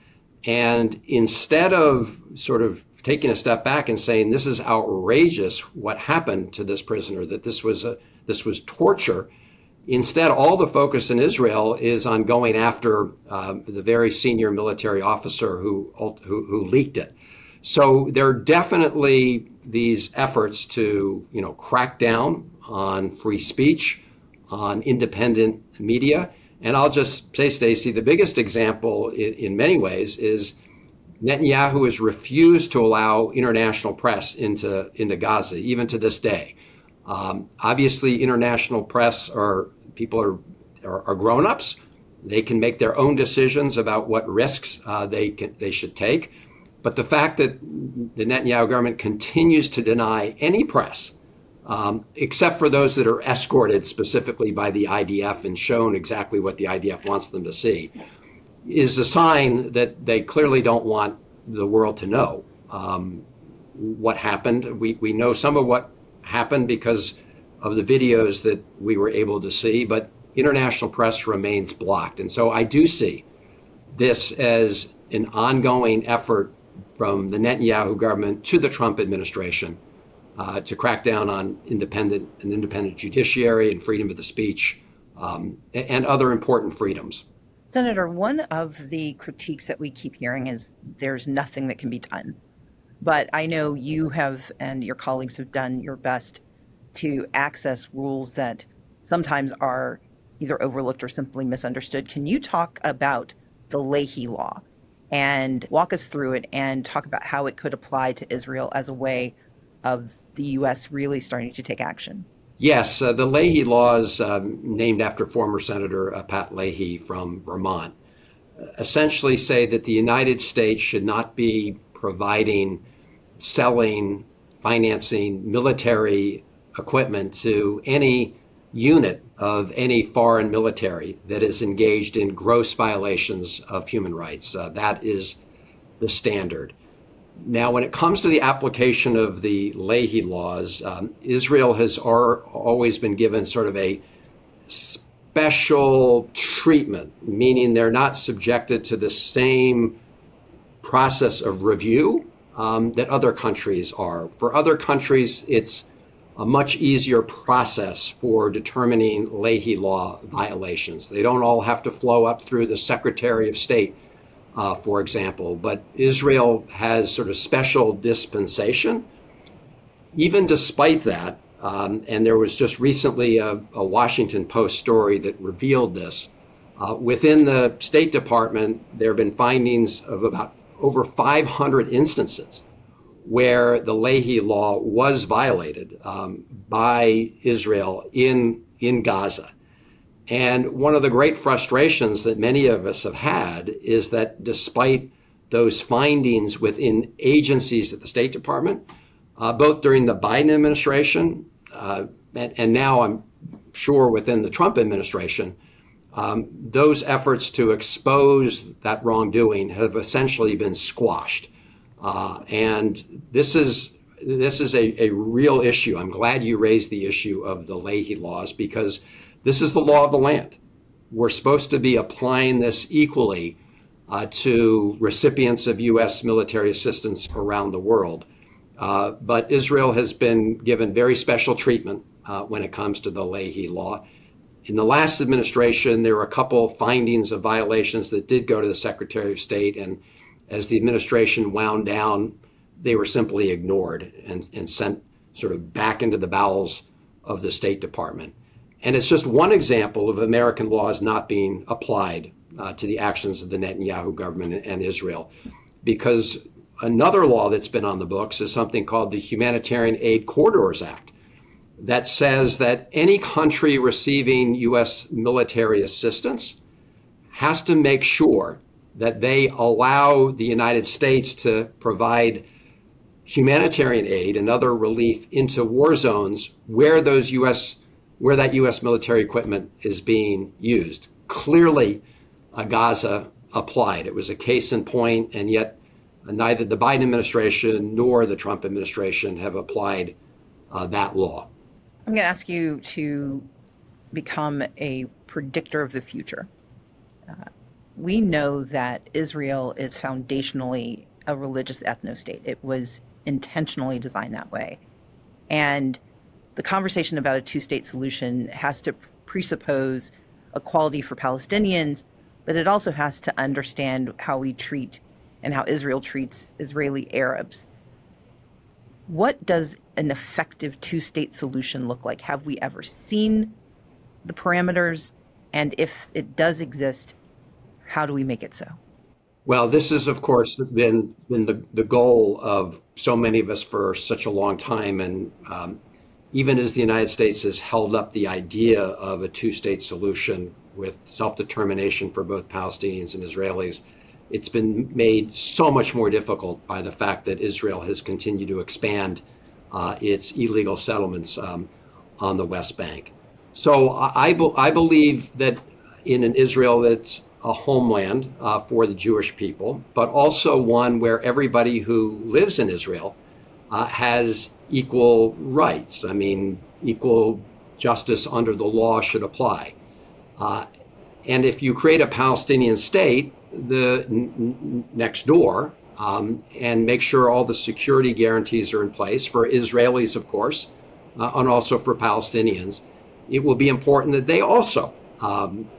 And instead of sort of taking a step back and saying this is outrageous what happened to this prisoner, that this was torture, instead all the focus in Israel is on going after the very senior military officer who leaked it. So there are definitely these efforts to crack down on free speech, on independent media. And I'll just say, Stacey, the biggest example in many ways is Netanyahu has refused to allow international press into Gaza, even to this day. Obviously, international press are grown-ups. They can make their own decisions about what risks they should take. But the fact that the Netanyahu government continues to deny any press, except for those that are escorted specifically by the IDF and shown exactly what the IDF wants them to see, is a sign that they clearly don't want the world to know what happened. We know some of what happened because of the videos that we were able to see, but international press remains blocked. And so I do see this as an ongoing effort from the Netanyahu government to the Trump administration to crack down on an independent judiciary and freedom of the speech and other important freedoms. Senator, one of the critiques that we keep hearing is there's nothing that can be done. But I know you have and your colleagues have done your best to access rules that sometimes are either overlooked or simply misunderstood. Can you talk about the Leahy law and walk us through it and talk about how it could apply to Israel as a way of the U.S. really starting to take action? Yes, the Leahy laws, named after former Senator Pat Leahy from Vermont, essentially say that the United States should not be providing, selling, financing military equipment to any unit of any foreign military that is engaged in gross violations of human rights. That is the standard. Now, when it comes to the application of the Leahy laws, Israel has always been given sort of a special treatment, meaning they're not subjected to the same process of review that other countries are. For other countries, it's a much easier process for determining Leahy law violations. They don't all have to flow up through the Secretary of State, for example, but Israel has sort of special dispensation. Even despite that, and there was just recently a Washington Post story that revealed this, within the State Department, there have been findings of about over 500 instances where the Leahy law was violated by Israel in Gaza. And one of the great frustrations that many of us have had is that despite those findings within agencies at the State Department, both during the Biden administration and now I'm sure within the Trump administration, those efforts to expose that wrongdoing have essentially been squashed. And this is a real issue. I'm glad you raised the issue of the Leahy laws because this is the law of the land. We're supposed to be applying this equally to recipients of U.S. military assistance around the world. But Israel has been given very special treatment when it comes to the Leahy law. In the last administration, there were a couple findings of violations that did go to the Secretary of State. And as the administration wound down, they were simply ignored and sent sort of back into the bowels of the State Department. And it's just one example of American laws not being applied to the actions of the Netanyahu government and Israel. Because another law that's been on the books is something called the Humanitarian Aid Corridors Act, that says that any country receiving U.S. military assistance has to make sure that they allow the United States to provide humanitarian aid and other relief into war zones where that U.S. military equipment is being used. Clearly, Gaza applied. It was a case in point, and yet neither the Biden administration nor the Trump administration have applied that law. I'm going to ask you to become a predictor of the future. We know that Israel is foundationally a religious ethno-state. It was intentionally designed that way. And the conversation about a two-state solution has to presuppose equality for Palestinians, but it also has to understand how we treat and how Israel treats Israeli Arabs. What does an effective two-state solution look like? Have we ever seen the parameters? And if it does exist, how do we make it so? Well, this has, of course, been the goal of so many of us for such a long time. And even as the United States has held up the idea of a two-state solution with self-determination for both Palestinians and Israelis, it's been made so much more difficult by the fact that Israel has continued to expand its illegal settlements on the West Bank. So I believe that in an Israel that's a homeland for the Jewish people, but also one where everybody who lives in Israel has equal rights. I mean, equal justice under the law should apply. And if you create a Palestinian state, next door, and make sure all the security guarantees are in place for Israelis, of course, and also for Palestinians, it will be important that they also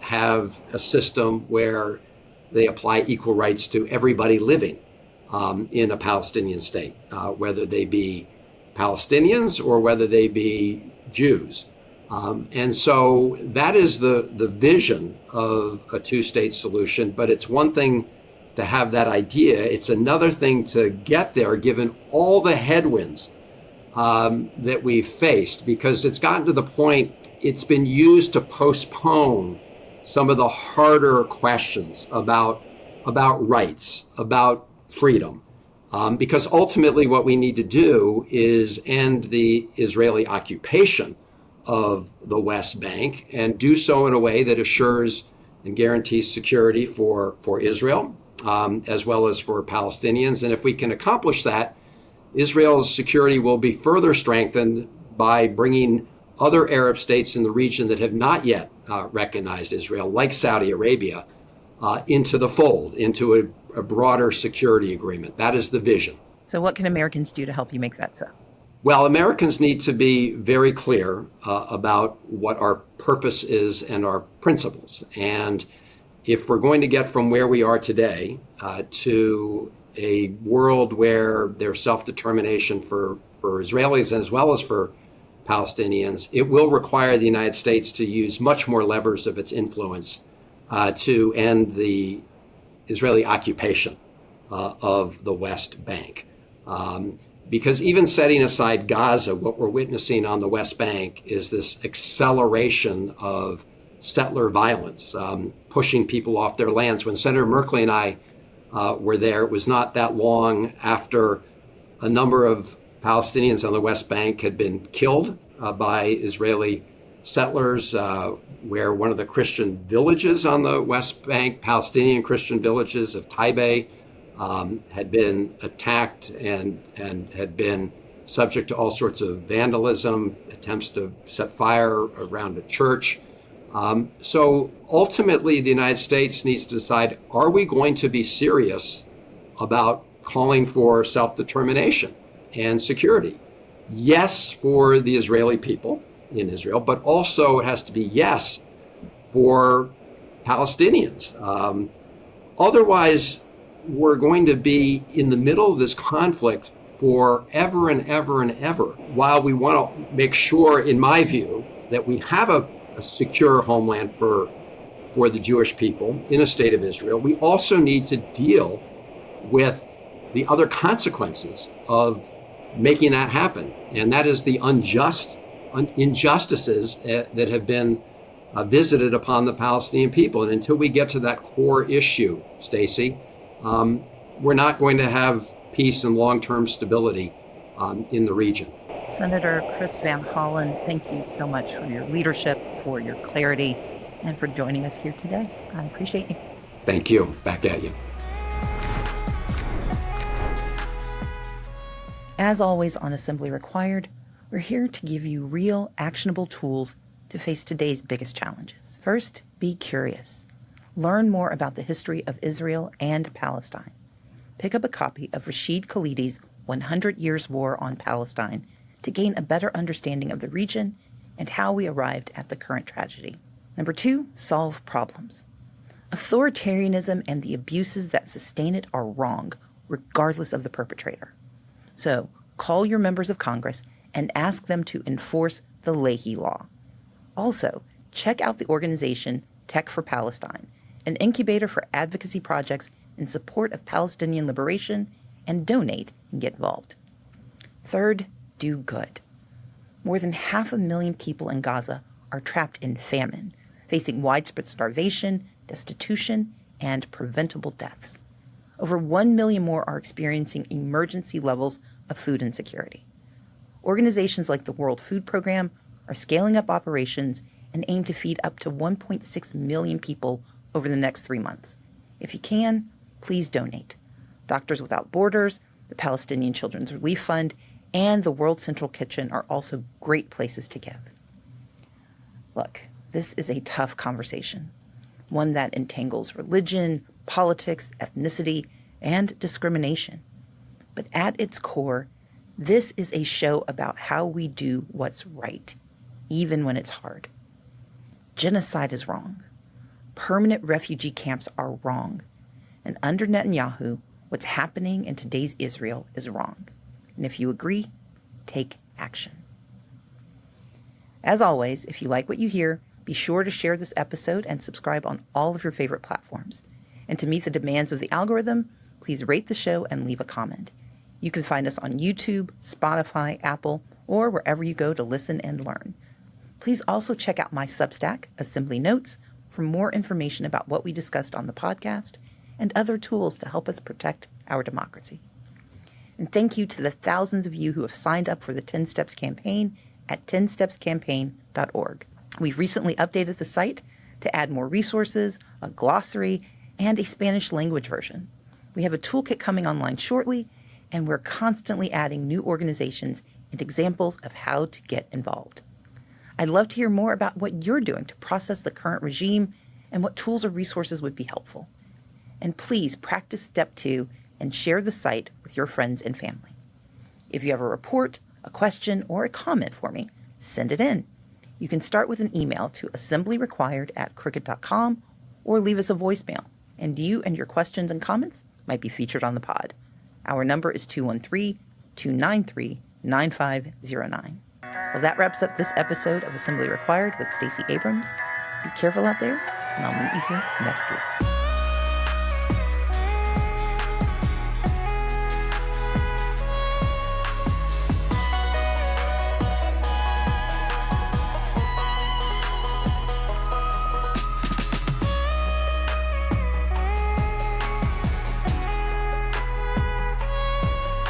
have a system where they apply equal rights to everybody living in a Palestinian state, whether they be Palestinians or whether they be Jews. And so that is the vision of a two-state solution, but it's one thing to have that idea. It's another thing to get there, given all the headwinds that we've faced, because it's gotten to the point it's been used to postpone some of the harder questions about rights, about freedom. Because ultimately what we need to do is end the Israeli occupation of the West Bank and do so in a way that assures and guarantees security for Israel, as well as for Palestinians. And if we can accomplish that, Israel's security will be further strengthened by bringing other Arab states in the region that have not yet recognized Israel, like Saudi Arabia, into the fold, into a broader security agreement. That is the vision. So what can Americans do to help you make that so? Well, Americans need to be very clear about what our purpose is and our principles. And if we're going to get from where we are today to a world where there's self-determination for Israelis as well as for Palestinians, it will require the United States to use much more levers of its influence to end the Israeli occupation of the West Bank. Because even setting aside Gaza, what we're witnessing on the West Bank is this acceleration of settler violence, pushing people off their lands. When Senator Merkley and I were there, it was not that long after a number of Palestinians on the West Bank had been killed by Israeli settlers, where one of the Christian villages on the West Bank, Palestinian Christian villages of Taibe, had been attacked and had been subject to all sorts of vandalism, attempts to set fire around a church. So ultimately, the United States needs to decide, are we going to be serious about calling for self-determination and security? Yes, for the Israeli people in Israel, but also it has to be yes for Palestinians. Otherwise, we're going to be in the middle of this conflict forever and ever and ever. While we want to make sure, in my view, that we have a secure homeland for the Jewish people in a state of Israel, we also need to deal with the other consequences of making that happen. And that is the injustices that have been visited upon the Palestinian people. And until we get to that core issue, Stacey, we're not going to have peace and long-term stability in the region. Senator Chris Van Hollen, thank you so much for your leadership, for your clarity, and for joining us here today. I appreciate you. Thank you. Back at you. As always on Assembly Required, we're here to give you real, actionable tools to face today's biggest challenges. First, be curious. Learn more about the history of Israel and Palestine. Pick up a copy of Rashid Khalidi's 100 Years War on Palestine to gain a better understanding of the region and how we arrived at the current tragedy. Number two, solve problems. Authoritarianism and the abuses that sustain it are wrong, regardless of the perpetrator. So, call your members of Congress and ask them to enforce the Leahy Law. Also, check out the organization Tech for Palestine, an incubator for advocacy projects in support of Palestinian liberation, and donate and get involved. Third, do good. More than 500,000 people in Gaza are trapped in famine, facing widespread starvation, destitution, and preventable deaths. Over 1 million more are experiencing emergency levels of food insecurity. Organizations like the World Food Program are scaling up operations and aim to feed up to 1.6 million people over the next 3 months. If you can, please donate. Doctors Without Borders, the Palestinian Children's Relief Fund, and the World Central Kitchen are also great places to give. Look, this is a tough conversation, one that entangles religion, politics, ethnicity, and discrimination. But at its core, this is a show about how we do what's right, even when it's hard. Genocide is wrong. Permanent refugee camps are wrong. And under Netanyahu, what's happening in today's Israel is wrong. And if you agree, take action. As always, if you like what you hear, be sure to share this episode and subscribe on all of your favorite platforms. And to meet the demands of the algorithm, please rate the show and leave a comment. You can find us on YouTube, Spotify, Apple, or wherever you go to listen and learn. Please also check out my Substack, Assembly Notes, for more information about what we discussed on the podcast and other tools to help us protect our democracy. And thank you to the thousands of you who have signed up for the 10 Steps campaign at 10stepscampaign.org. We've recently updated the site to add more resources, a glossary, and a Spanish language version. We have a toolkit coming online shortly, and we're constantly adding new organizations and examples of how to get involved. I'd love to hear more about what you're doing to process the current regime and what tools or resources would be helpful. And please practice step 2 and share the site with your friends and family. If you have a report, a question, or a comment for me, send it in. You can start with an email to assemblyrequired@crooked.com or leave us a voicemail, and you and your questions and comments might be featured on the pod. Our number is 213-293-9509. Well, that wraps up this episode of Assembly Required with Stacey Abrams. Be careful out there, and I'll meet you here next week.